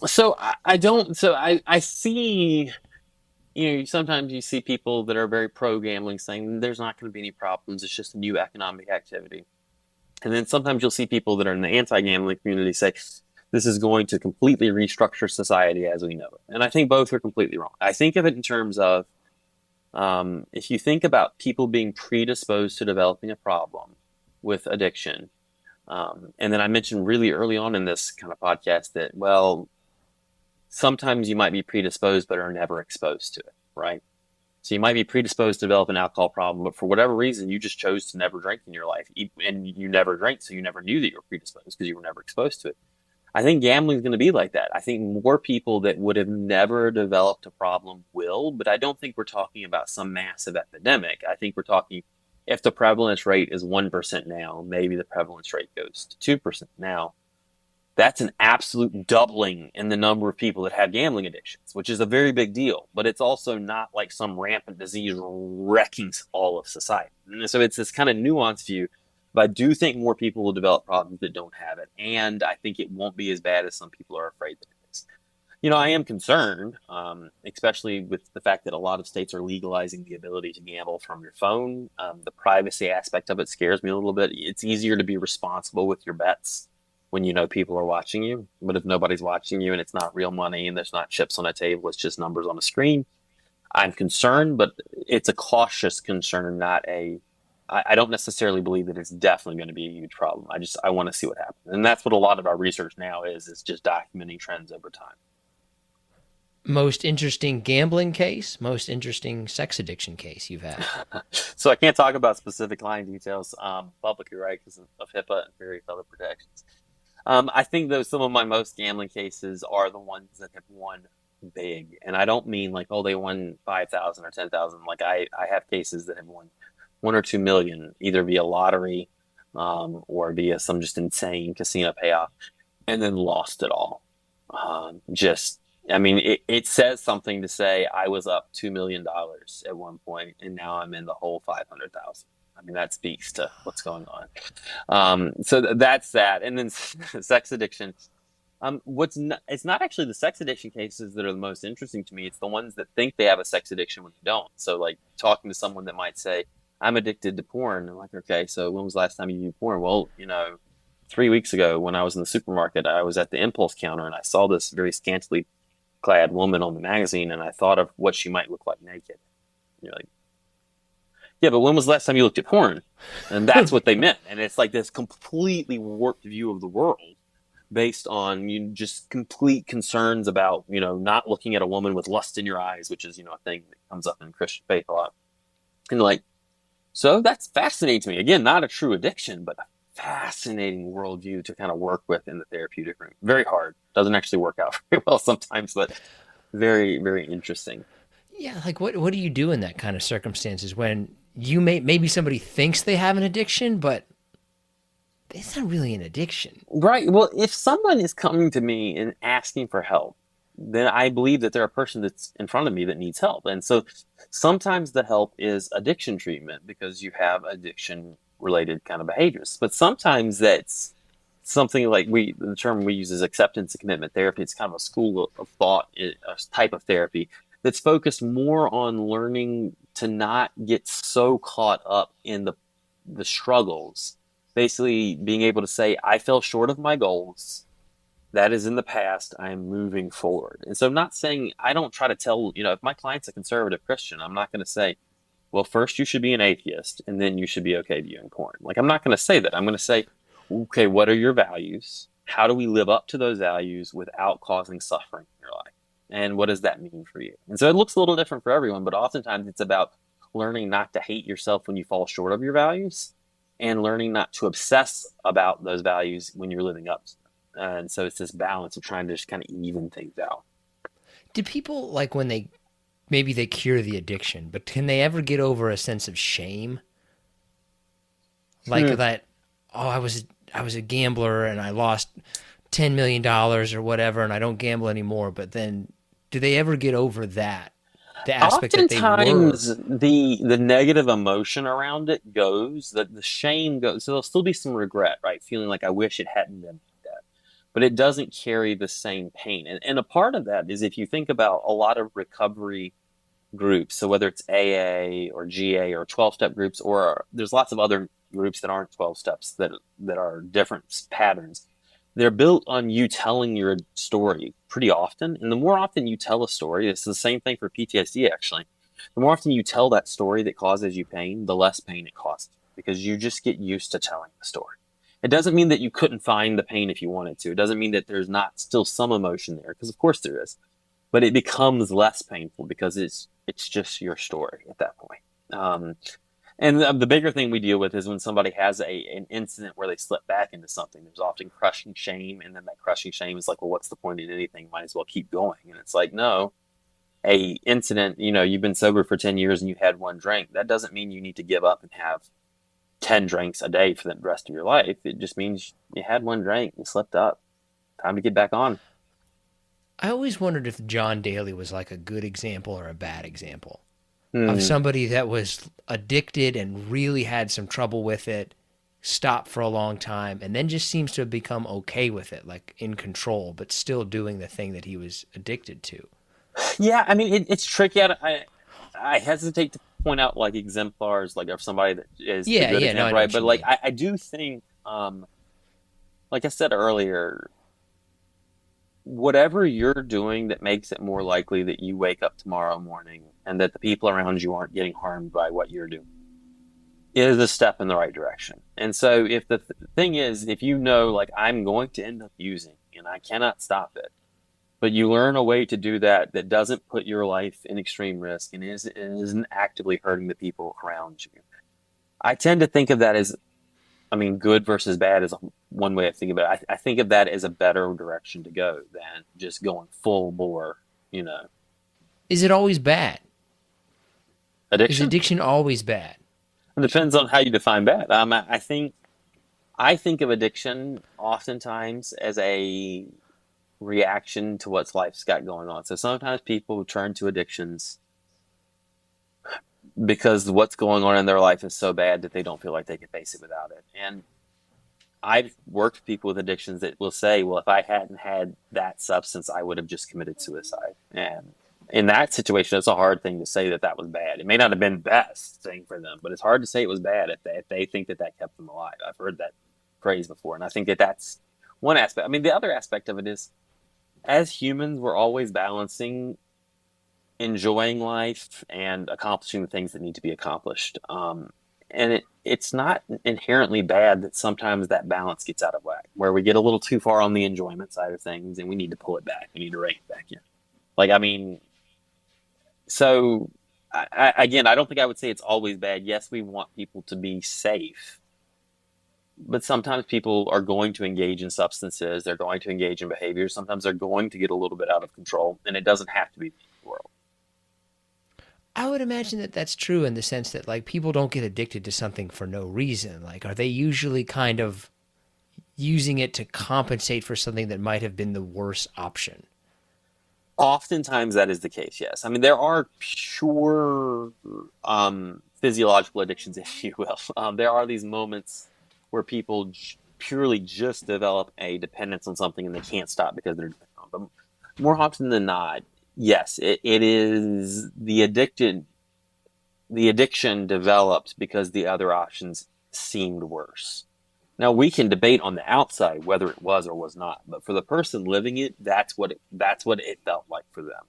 I don't I see, sometimes you see people that are very pro gambling saying there's not going to be any problems, it's just a new economic activity. And then sometimes you'll see people that are in the anti-gambling community say this is going to completely restructure society as we know it. And I think both are completely wrong. I think of it in terms of, if you think about people being predisposed to developing a problem with addiction, and then I mentioned really early on in this kind of podcast that, well, sometimes you might be predisposed but are never exposed to it, right? So you might be predisposed to develop an alcohol problem, but for whatever reason, you just chose to never drink in your life, and you never drank, so you never knew that you were predisposed because you were never exposed to it. I think gambling is going to be like that. I think more people that would have never developed a problem will, but I don't think we're talking about some massive epidemic. I think we're talking if the prevalence rate is 1% now, maybe the prevalence rate goes to 2% now. That's an absolute doubling in the number of people that have gambling addictions, which is a very big deal. But it's also not like some rampant disease wrecking all of society. And so it's this kind of nuanced view. But I do think more people will develop problems that don't have it. And I think it won't be as bad as some people are afraid that it is. I am concerned, especially with the fact that a lot of states are legalizing the ability to gamble from your phone. The privacy aspect of it scares me a little bit. It's easier to be responsible with your bets when you know people are watching you. But if nobody's watching you and it's not real money and there's not chips on a table, it's just numbers on a screen, I'm concerned, but it's a cautious concern, not a. I don't necessarily believe that it's definitely going to be a huge problem. I want to see what happens, and that's what a lot of our research now is just documenting trends over time. Most interesting gambling case, most interesting sex addiction case you've had. So I can't talk about specific client details publicly, right, because of HIPAA and various other protections. I think though some of my most gambling cases are the ones that have won big, and I don't mean like they won 5,000 or 10,000. Like I have cases that have won 1 or 2 million either via lottery or via some just insane casino payoff, and then lost it all. Just I mean, it says something to say I was up $2 million at one point, and now I'm in the whole 500,000. I mean, that speaks to what's going on. So that's that. And then sex addiction. It's not actually the sex addiction cases that are the most interesting to me. It's the ones that think they have a sex addiction when they don't. So like talking to someone that might say, I'm addicted to porn. I'm like, okay, so when was the last time you viewed porn? Well, 3 weeks ago when I was in the supermarket, I was at the impulse counter and I saw this very scantily clad woman on the magazine and I thought of what she might look like naked. You're like, yeah, but when was the last time you looked at porn? And that's what they meant. And it's like this completely warped view of the world based on just complete concerns about, not looking at a woman with lust in your eyes, which is, a thing that comes up in Christian faith a lot. And like, so that's fascinating to me. Again, not a true addiction, but a fascinating worldview to kind of work with in the therapeutic room. Very hard. Doesn't actually work out very well sometimes, but very, very interesting. Yeah, like what do you do in that kind of circumstances when maybe somebody thinks they have an addiction, but it's not really an addiction. Right. Well, if someone is coming to me and asking for help, then I believe that they're a person that's in front of me that needs help. And so sometimes the help is addiction treatment because you have addiction related kind of behaviors. But sometimes that's something like the term we use is acceptance and commitment therapy. It's kind of a school of thought, a type of therapy that's focused more on learning to not get so caught up in the struggles. Basically, being able to say, I fell short of my goals. That is in the past. I am moving forward. And so I'm not saying I don't try to tell, if my client's a conservative Christian, I'm not going to say, well, first you should be an atheist and then you should be okay viewing porn. Like, I'm not going to say that. I'm going to say, okay, what are your values? How do we live up to those values without causing suffering in your life? And what does that mean for you? And so it looks a little different for everyone, but oftentimes it's about learning not to hate yourself when you fall short of your values and learning not to obsess about those values when you're living up to them. And so it's this balance of trying to just kind of even things out. Do people like when maybe they cure the addiction, but can they ever get over a sense of shame? Like Hmm. that, oh, I was a gambler and I lost $10 million or whatever, and I don't gamble anymore. But then, do they ever get over that? The aspect that they were. Oftentimes, the negative emotion around it goes, that the shame goes. So there'll still be some regret, right? Feeling like I wish it hadn't been like that, but it doesn't carry the same pain. And a part of that is if you think about a lot of recovery groups, so whether it's AA or GA or 12-step groups, or there's lots of other groups that aren't 12 steps that are different patterns. They're built on you telling your story pretty often. And the more often you tell a story, it's the same thing for PTSD actually. The more often you tell that story that causes you pain, the less pain it causes you because you just get used to telling the story. It doesn't mean that you couldn't find the pain if you wanted to. It doesn't mean that there's not still some emotion there, because of course there is, but it becomes less painful because it's just your story at that point. And the bigger thing we deal with is when somebody has an incident where they slip back into something. There's often crushing shame, and then that crushing shame is like, well, what's the point in anything? Might as well keep going. And it's like, no, a incident. You've been sober for 10 years and you had one drink. That doesn't mean you need to give up and have 10 drinks a day for the rest of your life. It just means you had one drink, you slipped up. Time to get back on. I always wondered if John Daly was like a good example or a bad example of Hmm. somebody that was addicted and really had some trouble with it, stopped for a long time, and then just seems to have become okay with it, like in control, but still doing the thing that he was addicted to. Yeah, I mean, it's tricky. I hesitate to point out like exemplars, like of somebody that is the Yeah, good yeah, no, I example, know right? what But you like, mean. I do think, like I said earlier, whatever you're doing that makes it more likely that you wake up tomorrow morning and that the people around you aren't getting harmed by what you're doing is a step in the right direction. And so, if the thing is, if you know, like, I'm going to end up using and I cannot stop it, but you learn a way to do that that doesn't put your life in extreme risk and isn't actively hurting the people around you. I tend to think of that as, I mean, good versus bad is one way of thinking about it. I think of that as a better direction to go than just going full bore, you know, Is it always bad? Is addiction. addiction always bad? It depends on how you define bad. I think of addiction oftentimes as a reaction to what's life's got going on. So sometimes people turn to addictions because what's going on in their life is so bad that they don't feel like they can face it without it. And I've worked with people with addictions that will say, well, if I hadn't had that substance, I would have just committed suicide. And in that situation, it's a hard thing to say that that was bad. It may not have been the best thing for them, but it's hard to say it was bad if they think that that kept them alive. I've heard that phrase before. And I think that that's one aspect. I mean, the other aspect of it is as humans, we're always balancing enjoying life and accomplishing the things that need to be accomplished. And it's not inherently bad that sometimes that balance gets out of whack, where we get a little too far on the enjoyment side of things, and we need to pull it back. We need to rein it back in. Like, I mean, so again, I don't think I would say it's always bad. Yes, we want people to be safe, but sometimes people are going to engage in substances. They're going to engage in behaviors. Sometimes they're going to get a little bit out of control, and it doesn't have to be the world. I would imagine that that's true in the sense that like people don't get addicted to something for no reason. Like, are they usually kind of using it to compensate for something that might have been the worst option? Oftentimes that is the case, yes. I mean, there are pure physiological addictions, if you will. There are these moments where people purely just develop a dependence on something and they can't stop because they're dependent on it. But more often than not, yes, it is the addiction developed because the other options seemed worse. Now we can debate on the outside whether it was or was not, but for the person living it, that's what it felt like for them.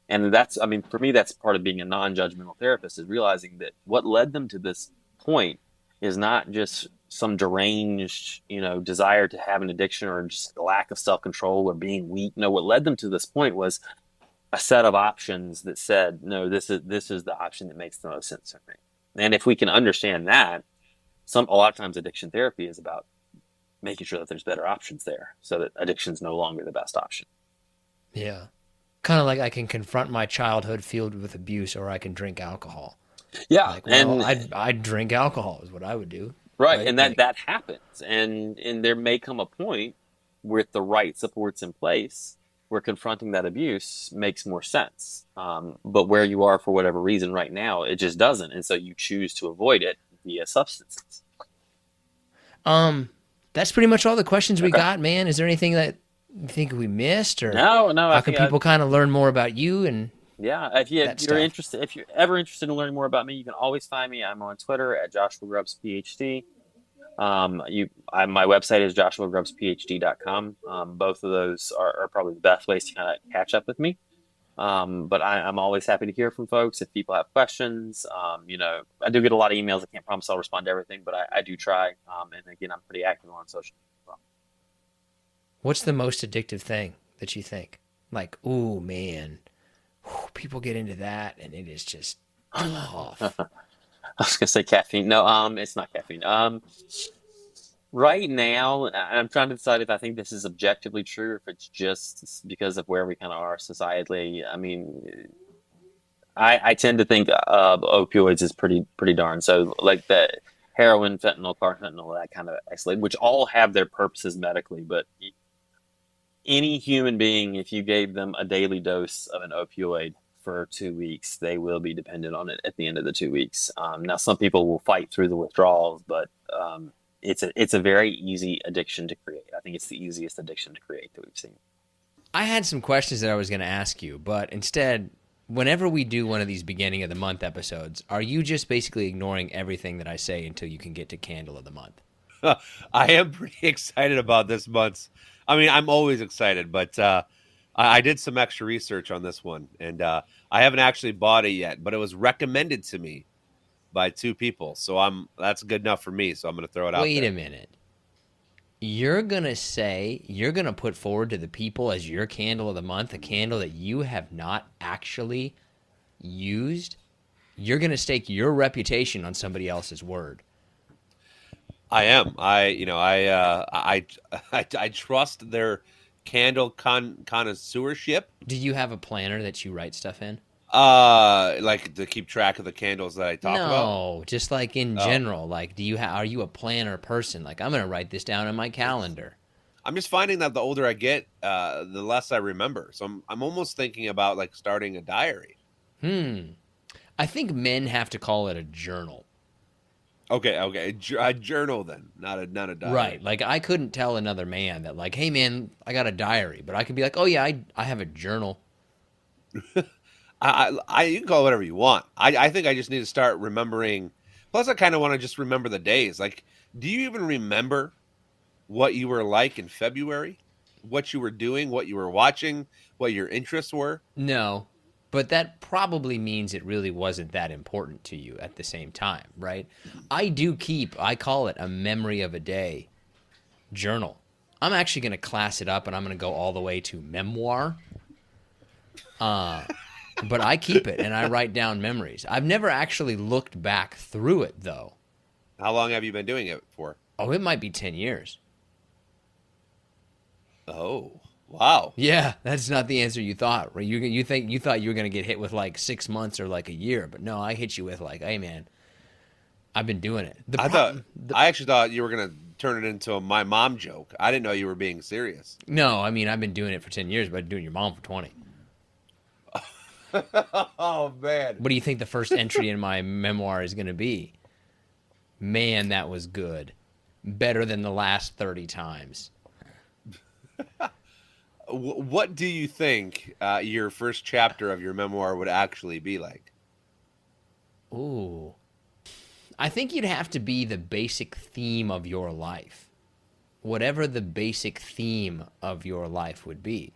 And that's, I mean, for me, that's part of being a non-judgmental therapist is realizing that what led them to this point is not just some deranged, desire to have an addiction or just a lack of self-control or being weak. No, what led them to this point was a set of options that said, no, this is the option that makes the most sense for me. And if we can understand that, a lot of times addiction therapy is about making sure that there's better options there so that addiction is no longer the best option. Yeah. Kind of like I can confront my childhood filled with abuse or I can drink alcohol. Yeah, Like, well, and I'd drink alcohol is what I would do, right, right? and that Like, that happens, and there may come a point with the right supports in place where confronting that abuse makes more sense. But where you are for whatever reason right now, it just doesn't, and so you choose to avoid it via substances. um, that's pretty much all the questions we Okay. got, man. Is there anything that you think we missed, or No, no, I how can think I people kind of learn more about you and Yeah, if you that you're stuff? interested, if you're ever interested in learning more about me, you can always find me. I'm on Twitter at Joshua Grubbs PhD. My website is joshuagrubbsphd.com. Both of those are probably the best ways to kind of catch up with me. But I'm always happy to hear from folks if people have questions. I do get a lot of emails. I can't promise I'll respond to everything, but I do try. And again, I'm pretty active on social media as well. What's the most addictive thing that you think? Like, ooh, man, whew, people get into that and it is just tough. I was gonna say caffeine. No, it's not caffeine. Right now, I'm trying to decide if I think this is objectively true or if it's just because of where we kind of are societally. I mean, I tend to think opioids is pretty darn so like the heroin, fentanyl, carfentanil, that kind of escalate, which all have their purposes medically, but any human being, if you gave them a daily dose of an opioid for 2 weeks, they will be dependent on it at the end of the 2 weeks. Now, some people will fight through the withdrawals, but it's a very easy addiction to create. I think it's the easiest addiction to create that we've seen. I had some questions that I was going to ask you, but instead, whenever we do one of these beginning of the month episodes, are you just basically ignoring everything that I say until you can get to candle of the month? I am pretty excited about this month's. I mean, I'm always excited, but I did some extra research on this one, and I haven't actually bought it yet. But it was recommended to me by two people, so that's good enough for me. So I'm going to throw it out Wait there. a minute. You're going to put forward to the people as your candle of the month a candle that you have not actually used? You're going to stake your reputation on somebody else's word. I am. I trust their candle connoisseurship. Do you have a planner that you write stuff in? Like to keep track of the candles that I talk about. No, just like in Oh, general. Like, are you a planner person? Like, I'm going to write this down in my calendar. I'm just finding that the older I get, the less I remember. So I'm almost thinking about like starting a diary. Hmm. I think men have to call it a journal. Okay, a journal then, not a Right. diary. Like, I couldn't tell another man that, like, hey, man, I got a diary. But I could be like, oh, yeah, I have a journal. You can call it whatever you want. I think I just need to start remembering. Plus, I kind of want to just remember the days. Like, do you even remember what you were like in February? What you were doing? What you were watching? What your interests were? No. But that probably means it really wasn't that important to you at the same time, right? I call it a memory of a day journal. I'm actually going to class it up and I'm going to go all the way to memoir. But I keep it and I write down memories. I've never actually looked back through it, though. How long have you been doing it for? Oh, it might be 10 years. Oh, wow. Yeah, that's not the answer you thought. Right? You thought you were gonna get hit with like 6 months or like a year, but no, I hit you with like, hey man, I've been doing it. I thought I actually thought you were gonna turn it into a my mom joke. I didn't know you were being serious. No, I mean I've been doing it for 10 years, but I've been doing your mom for 20. Oh man. What do you think the first entry in my memoir is gonna be? Man, that was good. Better than the last 30 times. What do you think your first chapter of your memoir would actually be like? Ooh. I think you'd have to be the basic theme of your life. Whatever the basic theme of your life would be.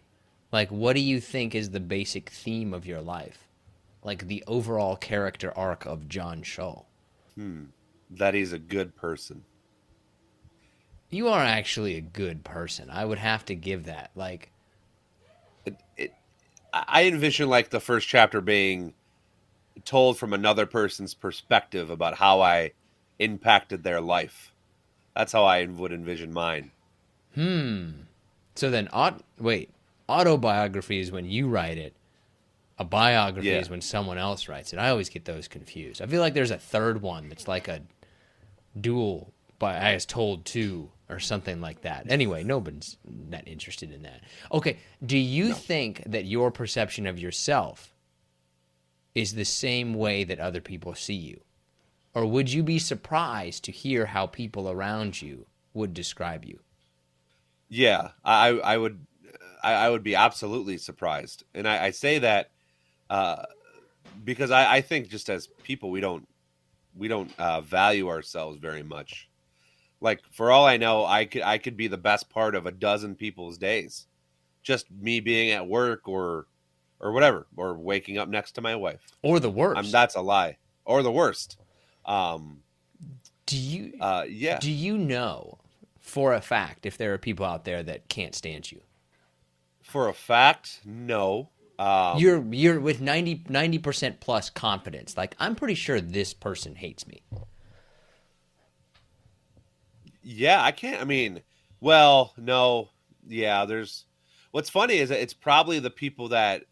Like, what do you think is the basic theme of your life? Like the overall character arc of John Shaw. That he's a good person. You are actually a good person. I would have to give that. Like, It, I envision like the first chapter being told from another person's perspective about how I impacted their life. That's how I would envision mine. so then, wait, autobiography is when you write it. A biography Yeah. is when someone else writes it. I always get those confused. I feel like there's a third one that's like a dual by as told to or something like that. Anyway, nobody's that interested in that. Okay, do you No. think that your perception of yourself is the same way that other people see you? Or would you be surprised to hear how people around you would describe you? Yeah, I would be absolutely surprised, and I say that uh, because I think just as people we don't value ourselves very much. Like for all I know, I could be the best part of a dozen people's days, just me being at work or whatever, or waking up next to my wife. Or the worst? That's a lie, or the worst. Um, Do you yeah, do you know for a fact if there are people out there that can't stand you? for a fact, no. You're with 90% plus confidence. Like, I'm pretty sure this person hates me. Yeah, I can't. I mean, well, no, yeah. There's what's funny is that it's probably the people that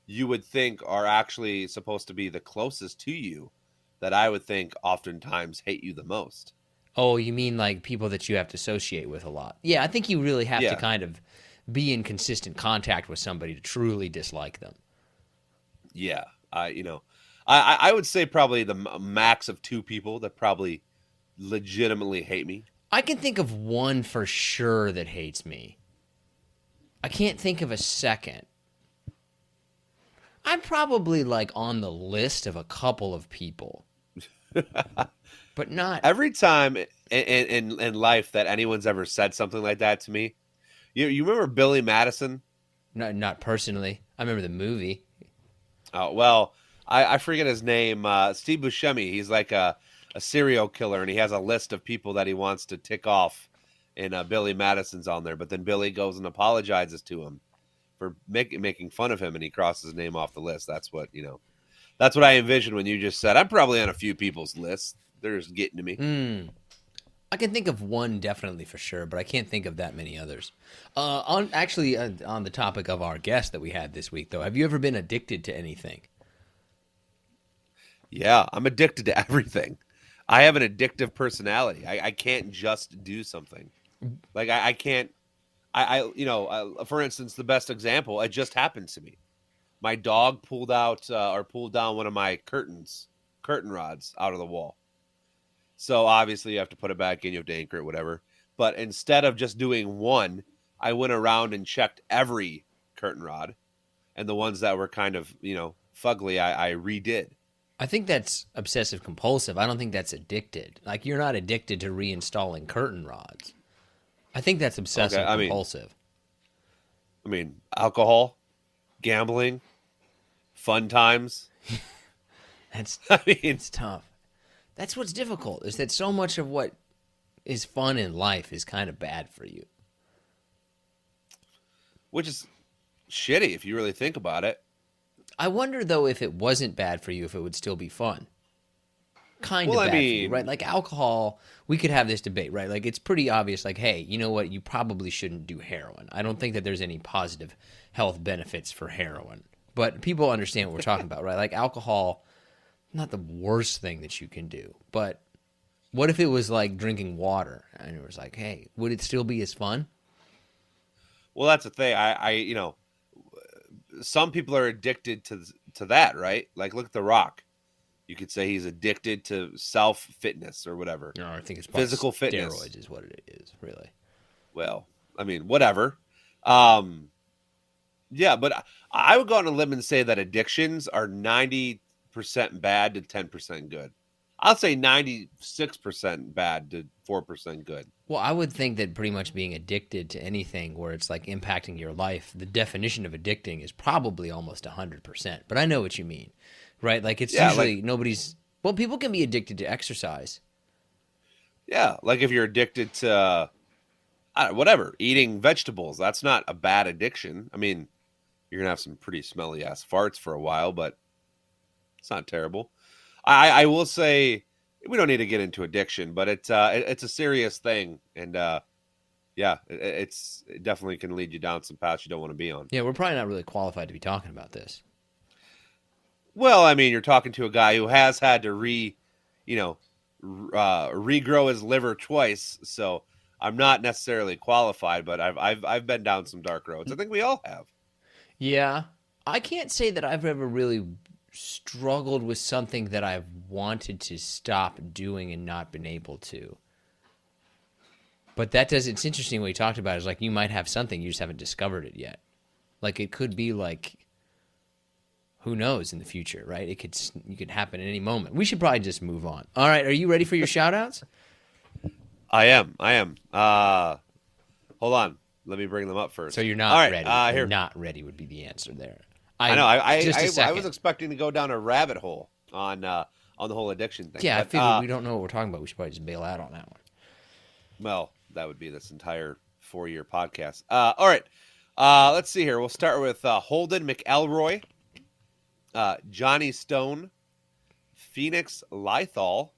you would think are actually supposed to be the closest to you that I would think oftentimes hate you the most. Oh, you mean like people that you have to associate with a lot? Yeah, I think you really have to Yeah, kind of be in consistent contact with somebody to truly dislike them. yeah. I would say probably the max of two people that probably legitimately hate me. I can think of one for sure that hates me. I can't think of a second. I'm probably like on the list of a couple of people, but not Every time in life that anyone's ever said something like that to me, you remember Billy Madison? not personally. I remember the movie. Oh well, I forget his name. Steve Buscemi. He's like a serial killer, and he has a list of people that he wants to tick off. And Billy Madison's on there, but then Billy goes and apologizes to him for making fun of him, and he crosses his name off the list. That's what That's what I envisioned when you just said I'm probably on a few people's lists. They're just getting to me. I can think of one definitely for sure, but I can't think of that many others. On the topic of our guest that we had this week, though, have you ever been addicted to anything? Yeah, I'm addicted to everything. I have an addictive personality. I can't just do something. Like I can't. For instance, the best example. It just happened to me. My dog pulled out or pulled down one of my curtain rods out of the wall. So obviously you have to put it back in. You have to anchor it, whatever. But instead of just doing one, I went around and checked every curtain rod, and the ones that were kind of fugly, I redid. I think that's obsessive compulsive. I don't think that's addicted. Like, you're not addicted to reinstalling curtain rods. I think that's Okay, obsessive compulsive. I mean, alcohol, gambling, fun times. That's I mean, it's tough. That's what's difficult, is that so much of what is fun in life is kind of bad for you. which is shitty if you really think about it. I wonder, though, if it wasn't bad for you, if it would still be fun. Kind of Well, I bad for you, mean, right? Like alcohol, we could have this debate, right? Like, it's pretty obvious, like, hey, you know what? You probably shouldn't do heroin. I don't think that there's any positive health benefits for heroin. But people understand what we're talking about, right? Like, alcohol, not the worst thing that you can do. But what if it was like drinking water? And it was like, hey, would it still be as fun? well, that's the thing. Some people are addicted to that, right? Like, look at The Rock. You could say he's addicted to self fitness or whatever. No, I think it's probably Physical fitness. steroids is what it is, really. Well, I mean, whatever. Um, yeah, but I would go on a limb and say that addictions are 90% bad to 10% good. I'll say 96% bad to 4% good. Well, I would think that pretty much being addicted to anything where it's like impacting your life, the definition of addicting is probably almost 100%. But I know what you mean, right? Like, it's Yeah, usually like well, people can be addicted to exercise. yeah, like if you're addicted to whatever, eating vegetables, that's not a bad addiction. I mean, you're gonna have some pretty smelly ass farts for a while, but it's not terrible. I will say we don't need to get into addiction, but it's a serious thing, and yeah, it definitely can lead you down some paths you don't want to be on. Yeah, we're probably not really qualified to be talking about this. Well, I mean, you're talking to a guy who has had to regrow his liver twice, so I'm not necessarily qualified, but I've been down some dark roads. I think we all have. Yeah. I can't say that I've ever really struggled with something that I've wanted to stop doing and not been able to. But it's interesting what you talked about is like you might have something, you just haven't discovered it yet. Like it could be like, who knows in the future, right? It could happen at any moment. We should probably just move on. All right, are you ready for your shout outs? I am. Hold on. Let me bring them up first. So you're not all right, ready. Here. Not ready would be the answer there. I know. I second. was expecting to go down a rabbit hole on the whole addiction thing. Yeah, I but, figured we don't know what we're talking about. We should probably just bail out on that one. Well, that would be this entire 4-year podcast. All right. Let's see here. We'll start with Holden McElroy, Johnny Stone, Phoenix Lithal,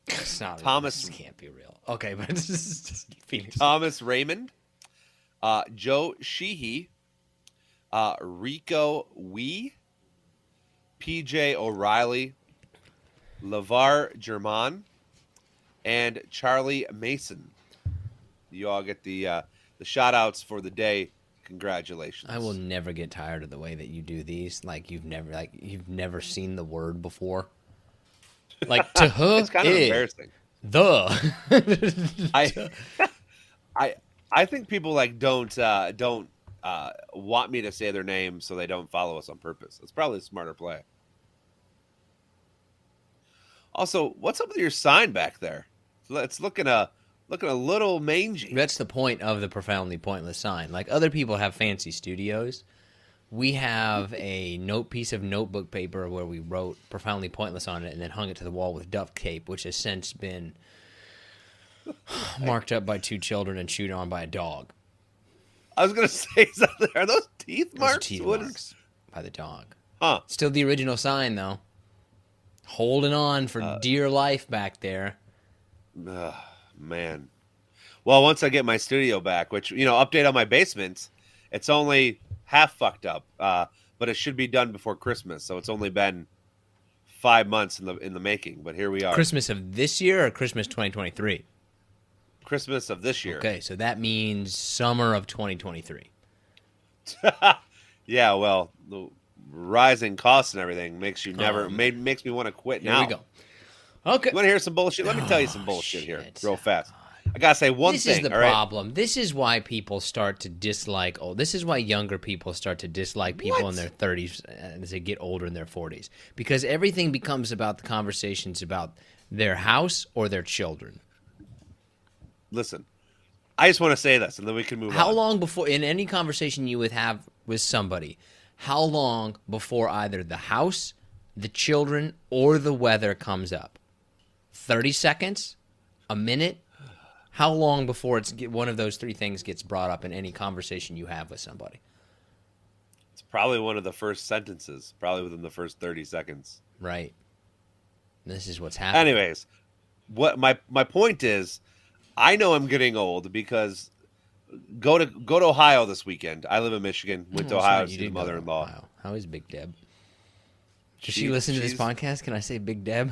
It's not. Thomas This can't be real. Okay, but this is just Phoenix. Thomas Raymond, Joe Sheehy, Rico Wee, PJ O'Reilly, LeVar German, and Charlie Mason. You all get the shout outs for the day. Congratulations. I will never get tired of the way that you do these. You've never seen the word before. Like to her, it's kind of embarrassing. The I think people don't want me to say their name, so they don't follow us on purpose. It's probably a smarter play. Also, what's up with your sign back there? It's looking a little mangy. That's the point of the profoundly pointless sign. Like other people have fancy studios, we have a piece of notebook paper where we wrote profoundly pointless on it and then hung it to the wall with duct tape, which has since been marked up by 2 children and chewed on by a dog. I was gonna say something. Are those teeth marks? Those teeth marks by the dog. Huh? Still the original sign though. Holding on for dear life back there. Man. Well, once I get my studio back, which update on my basement, it's only half fucked up, but it should be done before Christmas. So it's only been 5 months in the making. But here we are. Christmas of this year or Christmas 2023? Christmas of this year. Okay, so that means summer of 2023. Yeah, well, the rising costs and everything makes me want to quit now. Here we go. Okay. You want to hear some bullshit? Let me tell you some bullshit here, real fast. I gotta say one thing. This is the problem. This is why people start to dislike. This is why younger people start to dislike people in their 30s as they get older in their 40s, because everything becomes about the conversations about their house or their children. Listen, I just want to say this, and then we can move on. How long before, in any conversation you would have with somebody, how long before either the house, the children, or the weather comes up? 30 seconds? A minute? How long before one of those 3 things gets brought up in any conversation you have with somebody? It's probably one of the first sentences, probably within the first 30 seconds. Right. This is what's happening. Anyways, what my point is, I know I'm getting old because go to Ohio this weekend. I live in Michigan. Went to Ohio to see the mother-in-law. How is Big Deb? Does she listen to this podcast? Can I say Big Deb?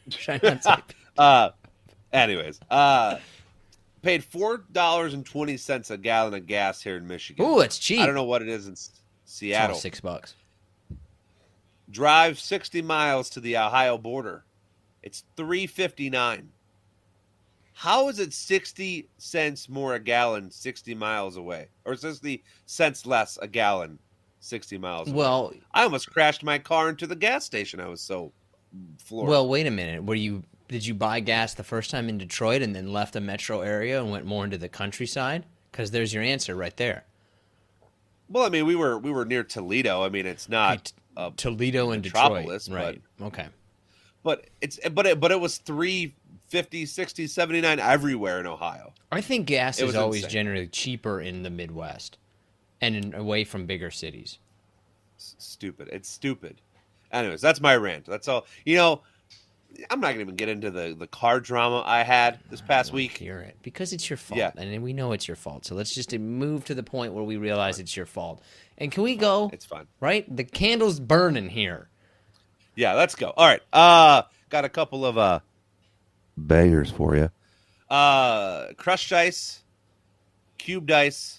Should I not say Big Deb? Anyways, paid $4.20 a gallon of gas here in Michigan. Ooh, it's cheap. I don't know what it is in Seattle. It's $6. Drive 60 miles to the Ohio border. It's $3.59. How is it 60 cents more a gallon 60 miles away? Or 60 cents less a gallon 60 miles away? Well, I almost crashed my car into the gas station. I was so floored. Well, wait a minute. Did you buy gas the first time in Detroit and then left the metro area and went more into the countryside? Because there's your answer right there. Well, I mean, we were near Toledo. I mean, it's not Toledo and metropolis, Detroit, right? Okay. But it was $3.50, 60, 79 everywhere in Ohio. I think gas is always insane. generally cheaper in the Midwest and away from bigger cities. Stupid. It's stupid. Anyways, that's my rant. That's all. I'm not going to even get into the car drama I had this past week. Hear it because it's your fault, Yeah. and we know it's your fault. So let's just move to the point where we realize it's your fault. And can we go? It's fine. Right? The candle's burning here. Yeah, let's go. All right. Got a couple of bangers for you. Crushed ice, cubed ice,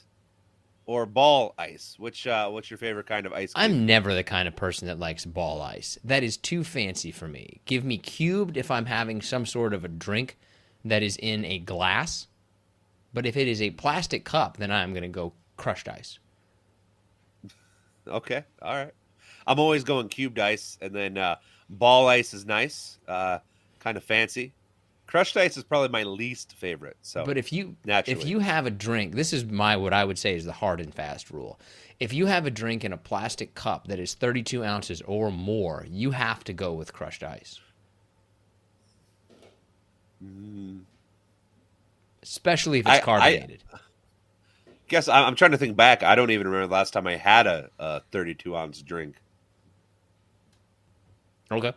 or ball ice. What's your favorite kind of ice cream? I'm never the kind of person that likes ball ice. That is too fancy for me. Give me cubed if I'm having some sort of a drink that is in a glass. But if it is a plastic cup, then I'm going to go crushed ice. Okay. All right. I'm always going cubed ice, and then ball ice is nice, kind of fancy. Crushed ice is probably my least favorite. So, but if you naturally. have a drink, this is what I would say is the hard and fast rule. If you have a drink in a plastic cup that is 32 ounces or more, you have to go with crushed ice. Especially if it's carbonated. guess I'm trying to think back. I don't even remember the last time I had a 32-ounce drink. Okay.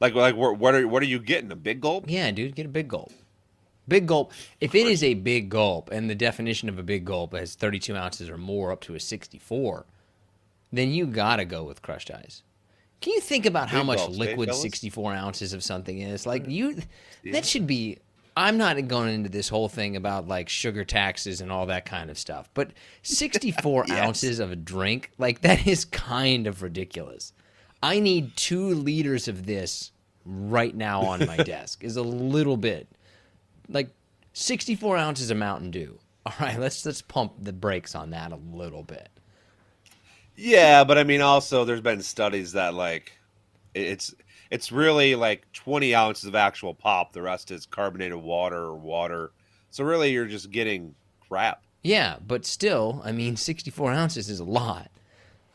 Like what are you getting? A big gulp? Yeah, dude, get a big gulp. Big gulp. If it is a big gulp, and the definition of a big gulp is 32 ounces or more up to a 64, then you gotta go with crushed ice. Can you think about how Big much gulps, liquid fellas? 64 ounces of something is? Like, Yeah. that should be. I'm not going into this whole thing about like sugar taxes and all that kind of stuff, but 64 Yes. ounces of a drink, like, that is kind of ridiculous. I need 2 liters of this right now on my desk. Is a little bit like 64 ounces of Mountain Dew. All right, let's pump the brakes on that a little bit. Yeah, but I mean, also there's been studies that like it's really like 20 ounces of actual pop. The rest is carbonated water or water. So really, you're just getting crap. Yeah, but still, I mean, 64 ounces is a lot.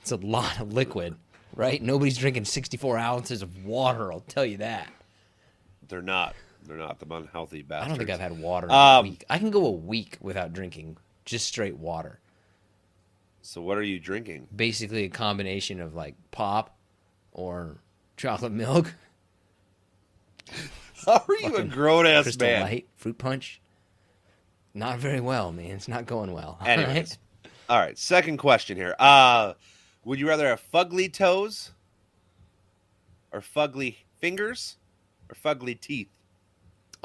It's a lot of liquid, right? Nobody's drinking 64 ounces of water, I'll tell you that. They're not. They're not the unhealthy bastards. I don't think I've had water in a Um, week. I can go a week without drinking just straight water. So what are you drinking? Basically a combination of like pop or chocolate milk, How are you a grown ass Crystal man? Light, fruit punch. Not very well, man. It's not going well. All Anyways, right? all right. Second question here. Would you rather have fugly toes, or fugly fingers, or fugly teeth?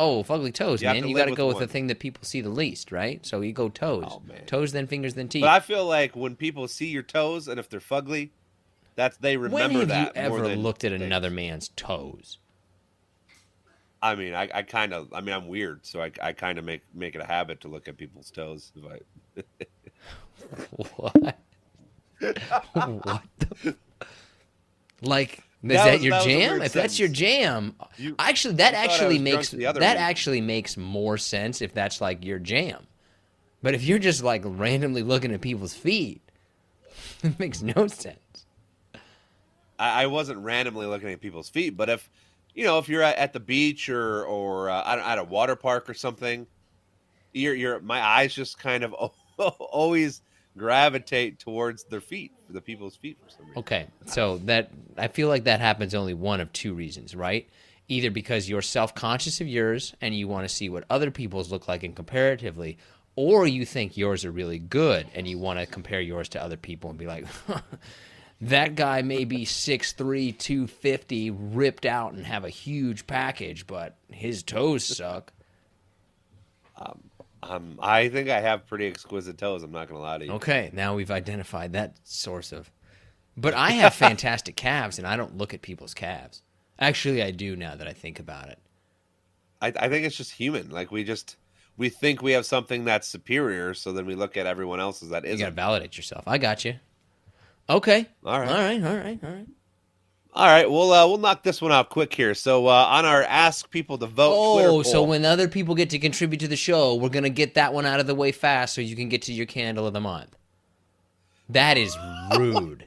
Oh, fugly toes, You have man. to You live got to with go with one. the thing that people see the least, right? So you go toes. Oh, man. Toes, then fingers, then teeth. But I feel like when people see your toes, and if they're fugly, they When remember have you that more ever than looked at things. another man's toes? I mean, I kind of. I mean, I'm weird, so I kind of make it a habit to look at people's toes. If What? What the? Like, is That that was- your that was a jam? weird If that's your sentence. jam, You- actually, that you thought I actually was drunk makes the other that reason. actually makes more sense if that's like your jam. But if you're just like randomly looking at people's feet, it makes no sense. I wasn't randomly looking at people's feet, but if if you're at the beach or at a water park or something, my eyes just kind of always gravitate towards their feet, the people's feet for some reason. Okay, so that I feel like that happens only one of 2 reasons, right? Either because you're self-conscious of yours and you want to see what other people's look like and comparatively, or you think yours are really good and you want to compare yours to other people and be like, that guy may be 6'3", 250, ripped out and have a huge package, but his toes suck. I think I have pretty exquisite toes. I'm not gonna lie to you. Okay, now we've identified that source of. But I have fantastic calves, and I don't look at people's calves. Actually, I do now that I think about it. I think it's just human. Like we think we have something that's superior, so then we look at everyone else's that You got to isn't. validate yourself. I got you. Okay. All right. All right. All right. All right. All right, we'll knock this one out quick here. So on our Ask People to Vote Twitter Oh, poll, so when other people get to contribute to the show, we're going to get that one out of the way fast so you can get to your candle of the month. That is rude.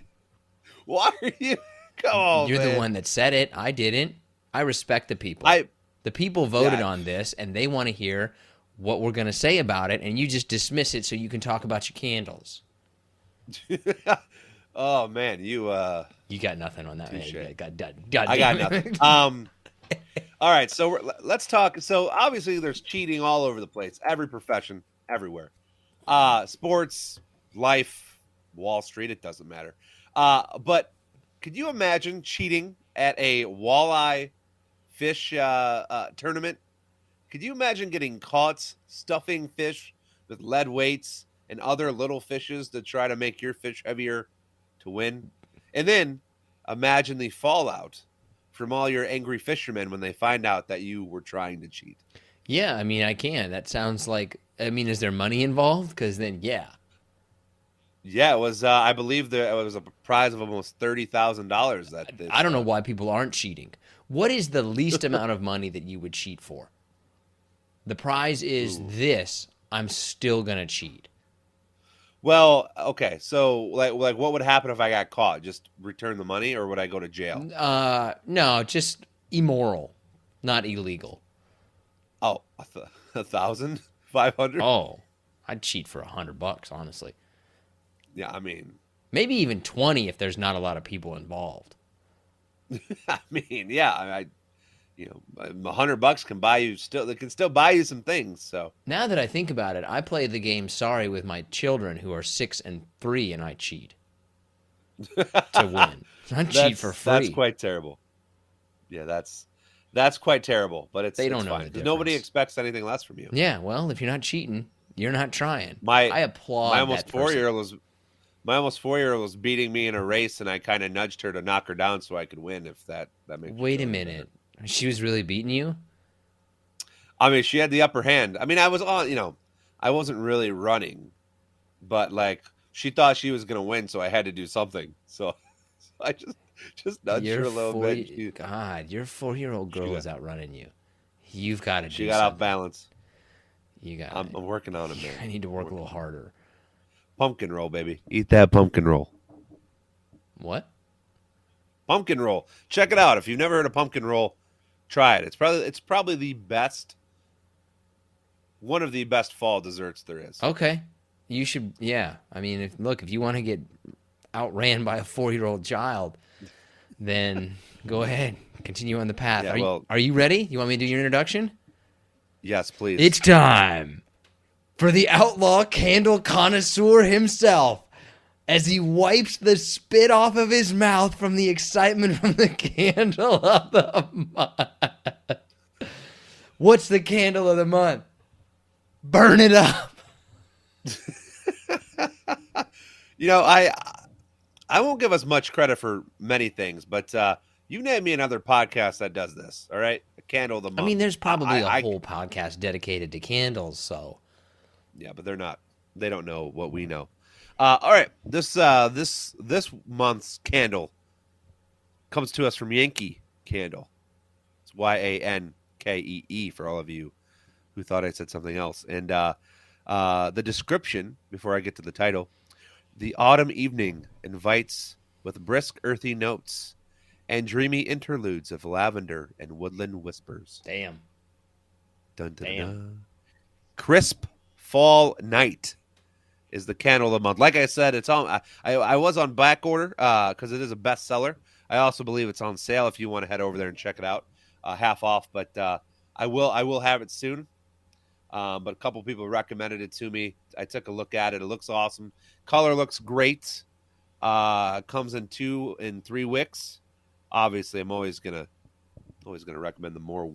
why are you? Come on, You're man. the one that said it. I didn't. I respect the people. The people voted Yeah. on this, and they want to hear what we're going to say about it, and you just dismiss it so you can talk about your candles. Oh man, you You got nothing on that, man. Touche. You God I got damn it. nothing. All right, so let's talk. So obviously, there's cheating all over the place, every profession, everywhere. Sports, life, Wall Street, it doesn't matter. But could you imagine cheating at a walleye fish tournament? Could you imagine getting caught stuffing fish with lead weights and other little fishes to try to make your fish heavier to win? And then imagine the fallout from all your angry fishermen when they find out that you were trying to cheat. Yeah, I mean, I can. That sounds like. I mean, is there money involved? Because then, yeah. Yeah, it was. I believe it was a prize of almost $30,000. That this, I don't know why people aren't cheating. What is the least amount of money that you would cheat for? The prize is this. I'm still gonna cheat. Well, okay. So, like, what would happen if I got caught? Just return the money, or would I go to jail? No, just immoral, not illegal. Oh, 1,500. Oh, I'd cheat for $100, honestly. Yeah, I mean, Maybe even 20 if there's not a lot of people involved. yeah, $100 can buy you still. They can still buy you some things. So Now that I think about it, I play the game Sorry with my children who are 6 and 3, and I cheat to win. I cheat for that's free. quite terrible. Yeah, that's quite terrible. But They it's don't know fine the because nobody difference. expects anything less from you. Yeah, well, if you're not cheating, you're not trying. My I my applaud almost that person. 4 year old was my almost 4 year old was beating me in a race, and I kind of nudged her to knock her down so I could win. If that makes you Wait feel a any better. minute. She was really beating you? I mean, she had the upper hand. I mean, I was on. I wasn't really running, but like she thought she was gonna win, so I had to do something. So, I just nudged her a little bit, and God, your 4-year-old she girl got is outrunning you. You've got to she do got off something. balance. You got I'm working on it, man. I need to I'm work a working little on it. harder. Pumpkin roll, baby. Eat that pumpkin roll. What? Pumpkin roll. Check it out. If you've never heard of pumpkin roll, try it. It's probably the best, one of the best fall desserts there is. Okay. You should, yeah. I mean, if you want to get outran by a 4-year-old child, then go ahead. Continue on the path. Yeah, well, Are you ready? You want me to do your introduction? yes, please. It's time for the outlaw candle connoisseur himself as he wipes the spit off of his mouth from the excitement from the candle of the month. What's the candle of the month? Burn it up. I won't give us much credit for many things, but you name me another podcast that does this. All right, a candle of the I month. mean, there's probably a I whole podcast dedicated to candles, so. yeah, but they're not. They don't know what we know. All right, this month's candle comes to us from Yankee Candle. It's Yankee for all of you who thought I said something else. And the description before I get to the title: the autumn evening invites with brisk earthy notes and dreamy interludes of lavender and woodland whispers. Damn. Dun, dun, Damn. dun. Crisp fall night is the candle of the month. Like I said, it's on. I was on back order because it is a bestseller. I also believe it's on sale if you want to head over there and check it out, half off. But I will have it soon. But a couple people recommended it to me. I took a look at it. It looks awesome. Color looks great. Comes in 2 and 3 wicks. Obviously, I'm always gonna recommend the more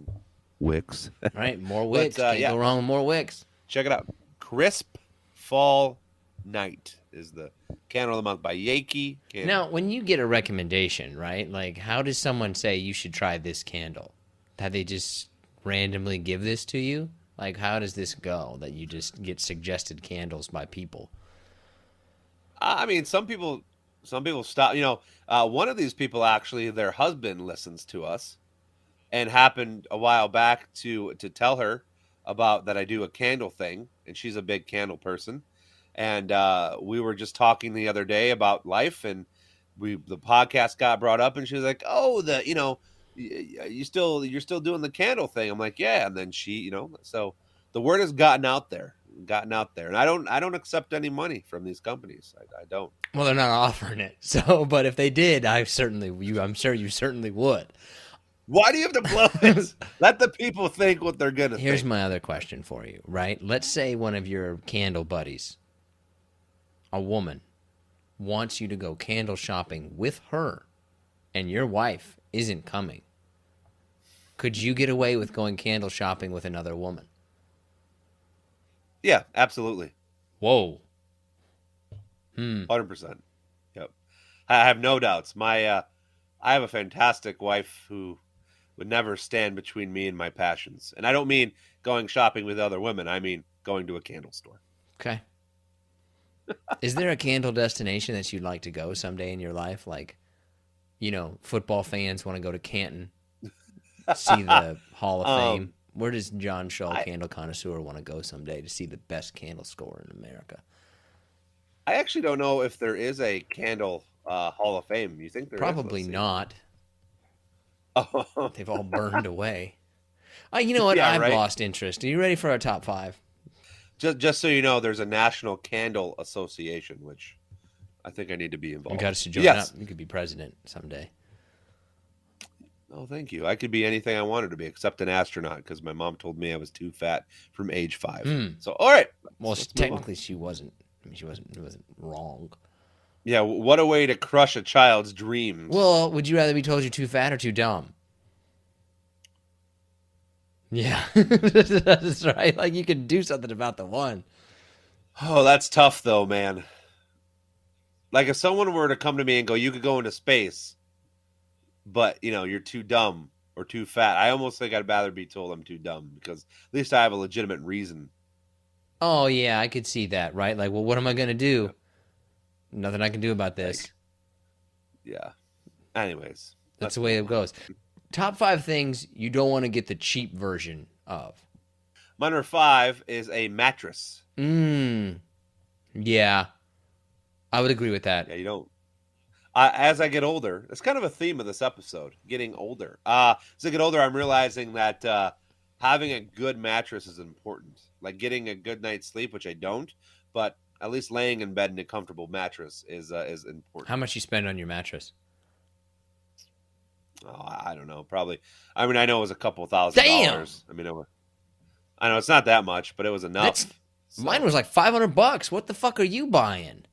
wicks. Right, more wicks. Can't yeah, go wrong with more wicks. check it out. Crisp Fall Night is the candle of the month by Yankee Candle. Now, when you get a recommendation, right? Like, how does someone say you should try this candle? Have they just randomly give this to you? Like, how does this go that you just get suggested candles by people? I mean, some people stop. One of these people actually, their husband listens to us, and happened a while back to tell her about that I do a candle thing, and she's a big candle person, and we were just talking the other day about life, and the podcast got brought up, and she was like, "Oh, you're still doing the candle thing." I'm like, "Yeah," and then she, so the word has gotten out there, and I don't accept any money from these companies. I don't. Well, they're not offering it. So, but if they did, I'm sure you certainly would. Why do you have to blow it? Let the people think what they're gonna Here's think. my other question for you, right? Let's say one of your candle buddies, a woman, wants you to go candle shopping with her, and your wife isn't coming. Could you get away with going candle shopping with another woman? Yeah, absolutely. Whoa. 100%. Yep. I have no doubts. I have a fantastic wife who would never stand between me and my passions. And I don't mean going shopping with other women. I mean going to a candle store. Okay. Is there a candle destination that you'd like to go someday in your life? Like, football fans want to go to Canton, see the Hall of Fame. Where does John Shaw, candle connoisseur, want to go someday to see the best candle store in America? I actually don't know if there is a candle Hall of Fame. You think there is? Probably not. Oh. They've all burned away. You know what? Yeah, I've right? lost interest. Are you ready for our top 5? Just so you know, there's a National Candle Association, which I think I need to be You involved got in. us to But join up. yes. You could be president someday. Oh, thank you. I could be anything I wanted to be, except an astronaut, because my mom told me I was too fat from age 5. Hmm. So, all right, Well, let's move on. technically, she wasn't. I mean, she wasn't. It wasn't wrong. Yeah, what a way to crush a child's dreams. Well, would you rather be told you're too fat or too dumb? Yeah, that's right. Like you could do something about the one. Oh, that's tough though, man. Like if someone were to come to me and go, "You could go into space, but you're too dumb or too fat." I almost think I'd rather be told I'm too dumb because at least I have a legitimate reason. Oh yeah, I could see that. Right? Like, well, what am I gonna Yeah. do? Nothing I can do about this. Like, yeah. Anyways, That's let's the way move it on. goes. Top 5 things you don't want to get the cheap version of. My number 5 is a mattress. Mmm. Yeah, I would agree with that. Yeah, you don't. As I get older, it's kind of a theme of this episode, getting older. As I get older, I'm realizing that having a good mattress is important. Like getting a good night's sleep, which I don't, but at least laying in bed in a comfortable mattress is important. How much you spend on your mattress? Oh, I don't know, probably. I mean, I know it was a couple thousand Damn, dollars. I mean, I know it's not that much, but it was that's enough. mine So was like $500. What the fuck are you buying?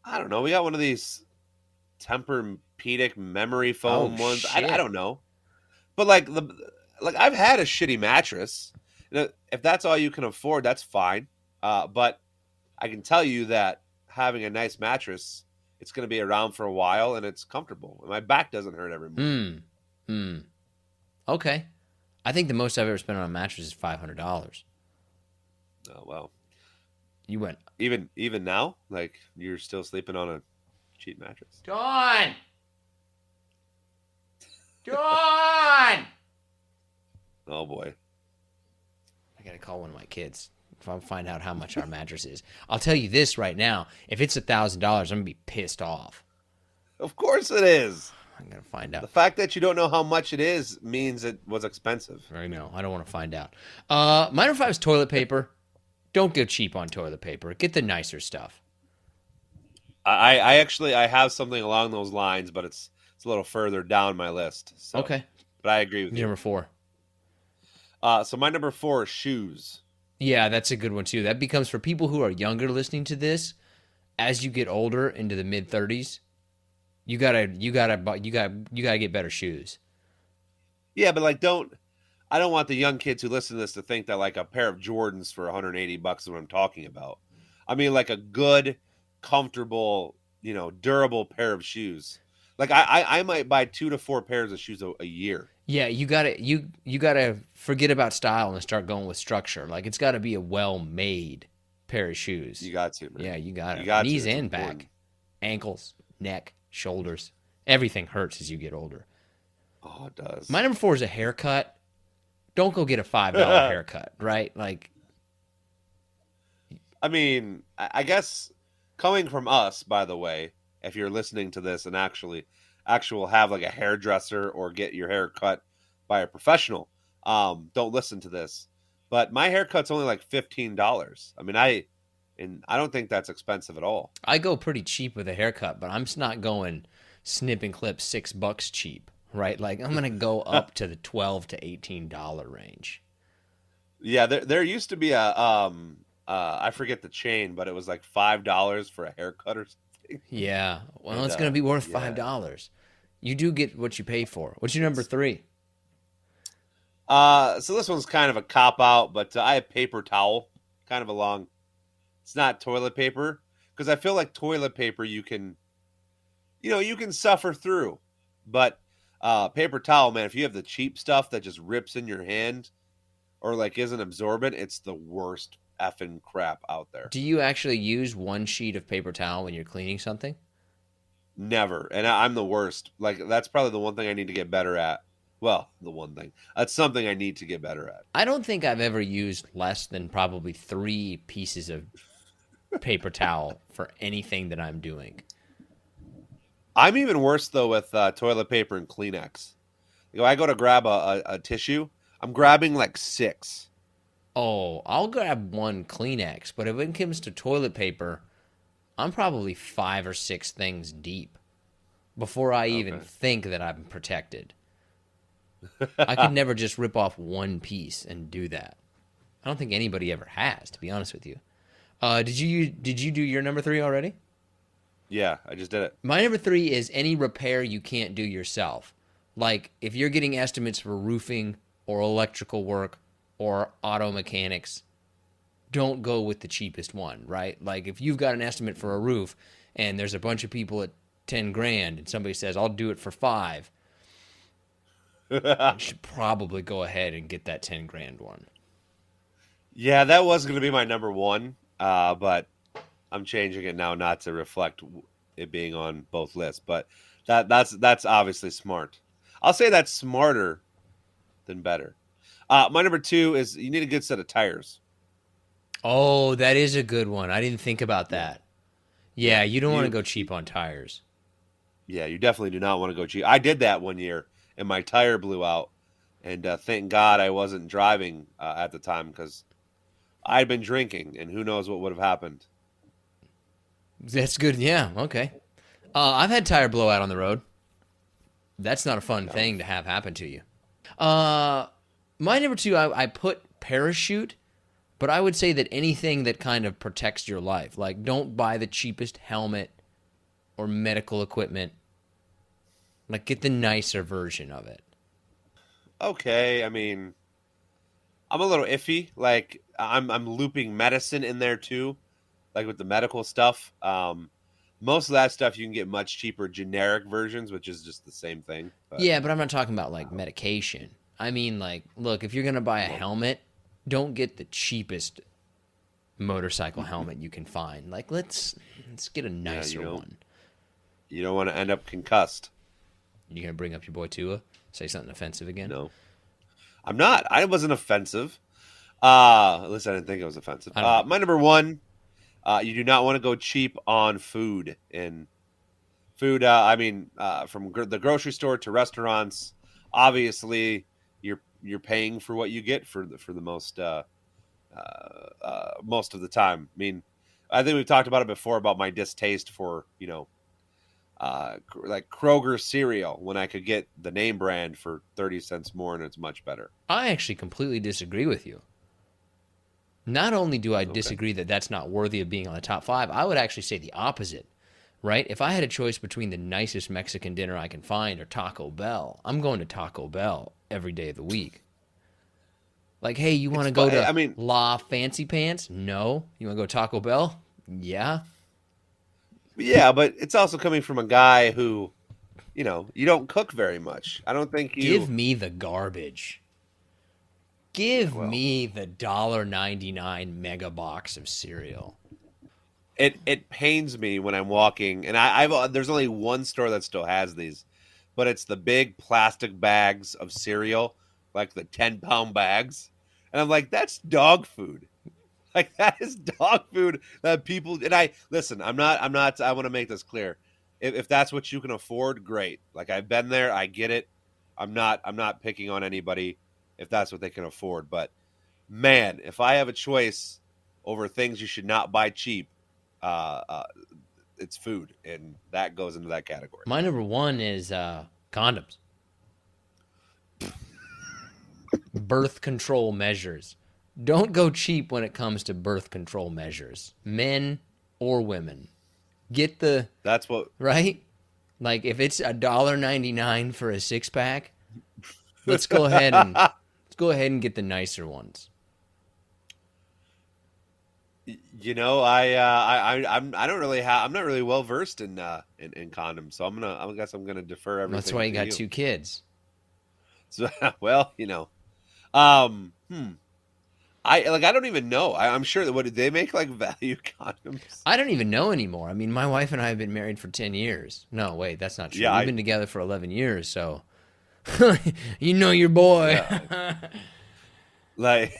I don't know. We got one of these Tempur-Pedic memory Oh foam ones. I shit. don't know. But like I've had a shitty mattress. If that's all you can afford, that's fine. But I can tell you that having a nice mattress, it's going to be around for a while and it's comfortable. And my back doesn't hurt every morning. Hmm. Hmm. Okay. I think the most I've ever spent on a mattress is $500. Oh well. You went, Even now, like you're still sleeping on a cheap mattress. Dawn! Dawn! Oh boy. I gotta call one of my kids if I find out how much our mattress is. I'll tell you this right now. If it's $1,000, I'm gonna be pissed off. Of course it is. I'm gonna find The out. fact that you don't know how much it is means it was expensive. I know. I don't want to find out. My number 5 is toilet paper. Don't go cheap on toilet paper. Get the nicer stuff. I actually I have something along those lines, but it's a little further down my list. So, Okay. but I agree with you. Number 4. So my number 4 is shoes. Yeah, that's a good one too. That becomes for people who are younger listening to this. As you get older into the mid 30s, you gotta get better shoes. Yeah, but I don't want the young kids who listen to this to think that like a pair of Jordans for $180 is what I'm talking about. I mean like a good, comfortable, durable pair of shoes. Like I might buy 2 to 4 pairs of shoes a year. Yeah, you gotta forget about style and start going with structure. Like it's gotta be a well made pair of shoes. You got to, man. Yeah, you got You it. got to. Knees It's and important. back, ankles, neck, shoulders. Everything hurts as you get older. Oh, it does. My number 4 is a haircut. Don't go get a $5 haircut, right? Like, I mean, I guess coming from us, by the way, if you're listening to this and actual have like a hairdresser or get your hair cut by a professional, don't listen to this. But my haircut's only like $15. I mean, I don't think that's expensive at all. I go pretty cheap with a haircut, but I'm just not going snip and clip $6 cheap, right? Like, I'm gonna go up to the $12 to $18 range. Yeah, there used to be a I forget the chain, but it was like $5 for a haircut or something. Yeah, well, And, it's gonna be worth yeah. $5. You do get what you pay for. What's your number 3? So this one's kind of a cop out, but I have paper towel, kind of along. It's not toilet paper because I feel like toilet paper you can suffer through, but paper towel, man, if you have the cheap stuff that just rips in your hand or like isn't absorbent, it's the worst effing crap out there. Do you actually use one sheet of paper towel when you're cleaning something? Never, and I'm the worst. Like that's probably the one thing I need to get better at. Well, the one thing that's something I need to get better at. I don't think I've ever used less than probably 3 pieces of paper towel for anything that I'm doing. I'm even worse though with toilet paper and Kleenex. I go to grab a tissue, I'm grabbing like 6. Oh, I'll grab one Kleenex, but if it comes to toilet paper, I'm probably 5 or 6 things deep before I even Okay. think that I'm protected. I could never just rip off one piece and do that. I don't think anybody ever has, to be honest with you. Did you do your number three already? Yeah, I just did it. My number three is any repair you can't do yourself. Like if you're getting estimates for roofing or electrical work or auto mechanics, don't go with the cheapest one, right? Like if you've got an estimate for a roof and there's a bunch of people at 10 grand and somebody says, I'll do it for 5, you should probably go ahead and get that 10 grand one. Yeah, that was going to be my number one, but I'm changing it now not to reflect it being on both lists. But that's obviously smart. I'll say that's smarter than better. My number two is you need a good set of tires. Oh, that is a good one. I didn't think about Yeah, that. Yeah, yeah. you don't want to go cheap on tires. Yeah, you definitely do not want to go cheap. I did that one year, and my tire blew out, and thank God I wasn't driving at the time because I'd been drinking, and who knows what would have happened. That's good. Yeah, okay. I've had tire blowout on the road. That's not a fun No. thing to have happen to you. Uh, my number two, I put parachute, but I would say that anything that kind of protects your life, like don't buy the cheapest helmet or medical equipment. Like get the nicer version of it. Okay, I mean, I'm a little iffy. Like I'm looping medicine in there too, like with the medical stuff. Most of that stuff you can get much cheaper generic versions, which is just the same thing. But Yeah, but I'm not talking about like medication. I mean, like, look, if you're gonna buy a well, helmet, don't get the cheapest motorcycle helmet you can find. Like, let's get a yeah, nicer one. you don't want to end up concussed. You gonna bring up your boy Tua? Say something offensive again? No, I'm not. I wasn't offensive. At least I didn't think it was offensive. I don't know. My number one, you do not want to go cheap on food. And food, I mean, from the grocery store to restaurants, obviously you're paying for what you get for the most of the time. I mean, I think we've talked about it before about my distaste for like Kroger cereal when I could get the name brand for 30 cents more and it's much better. I actually completely disagree with you. Not only do I Okay. disagree that that's not worthy of being on the top five, I would actually say the opposite. Right? If I had a choice between the nicest Mexican dinner I can find or Taco Bell, I'm going to Taco Bell every day of the week. Like, hey, you want It's to go fun. to I mean, La Fancy Pants? No. You want to go to Taco Bell? Yeah. yeah, but it's also coming from a guy who, you don't cook very much. I don't think Give you. me the garbage. Yeah, Give well, me the $1.99 mega box of cereal. it pains me when I'm walking, and I've there's only one store that still has these, but it's the big plastic bags of cereal, like the 10-pound bags, and I'm like, that's dog food. Like that is dog food that people. And I listen. I'm not. I want to make this clear. If that's what you can afford, great. Like I've been there. I get it. I'm not picking on anybody if that's what they can afford. But man, if I have a choice over things you should not buy cheap, uh, uh, it's food, and that goes into that category. My number one is condoms, birth control measures. Don't go cheap when it comes to birth control measures, men or women. Get the That's what. right. Like if it's $1.99 for a 6 pack, let's go ahead and get the nicer ones. I don't really have. I'm not really well versed in condoms, so I guess I'm gonna defer That's everything why you to got you. 2 kids. So, well, um, hmm. I don't even know. I'm sure that what did they make like value condoms? I don't even know anymore. I mean, my wife and I have been married for 10 years. No, wait, that's not true. Yeah, We've been together for 11 years, so you know your boy. yeah, like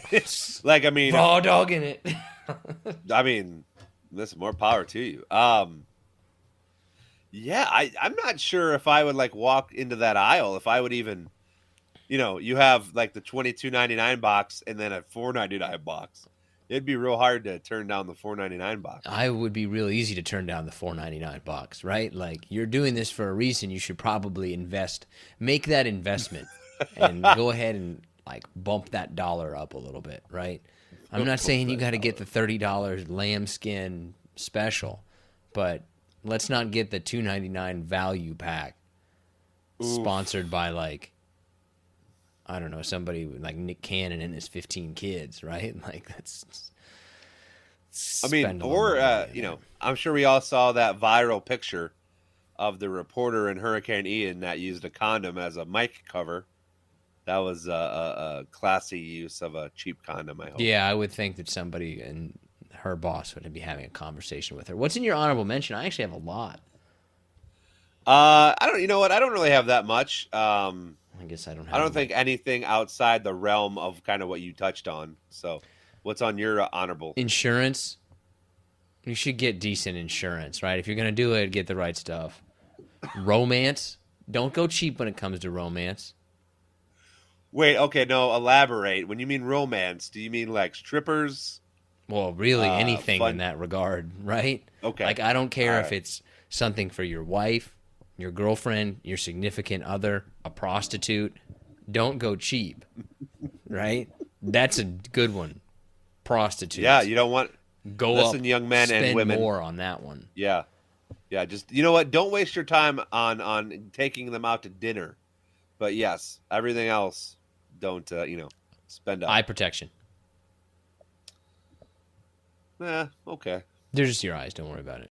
like Raw dog in it. I mean, listen, more power to you. Yeah, I'm not sure if I would like walk into that aisle if I would even you have like the $22.99 box and then a $4.99 box. It'd be real hard to turn down the $4.99 box. I would be real easy to turn down the $4.99 box, right? Like, you're doing this for a reason. You should probably make that investment, and go ahead and like bump that dollar up a little bit, right? I'm not saying you got to get the $30 lambskin special, but let's not get the $2.99 value pack sponsored by, like, I don't know, somebody like Nick Cannon and his 15 kids, right? Like, that's. I mean, or I'm sure we all saw that viral picture of the reporter in Hurricane Ian that used a condom as a mic cover. That was a classy use of a cheap condom, I hope. Yeah, I would think that somebody and her boss would be having a conversation with her. What's in your honorable mention? I actually have a lot. I don't. You know what? I don't really have that much. I guess I don't have. I don't think anything outside the realm of kind of what you touched on. So, what's on your honorable? Insurance. You should get decent insurance, right? If you're going to do it, get the right stuff. Romance. Don't go cheap when it comes to romance. Wait, okay, no, elaborate. When you mean romance, do you mean like strippers? Well, really anything fun. in that regard, right? Okay. Like, I don't care All if right. it's something for your wife, your girlfriend, your significant other, a prostitute. Don't go cheap, right? That's a good one. Prostitutes. Yeah, you don't want. Go Listen, up, young men spend and women. more on that one. Yeah, yeah. Just you know what? Don't waste your time on taking them out to dinner. But yes, everything else, don't spend up. Eye protection. Okay. They're just your eyes. Don't worry about it.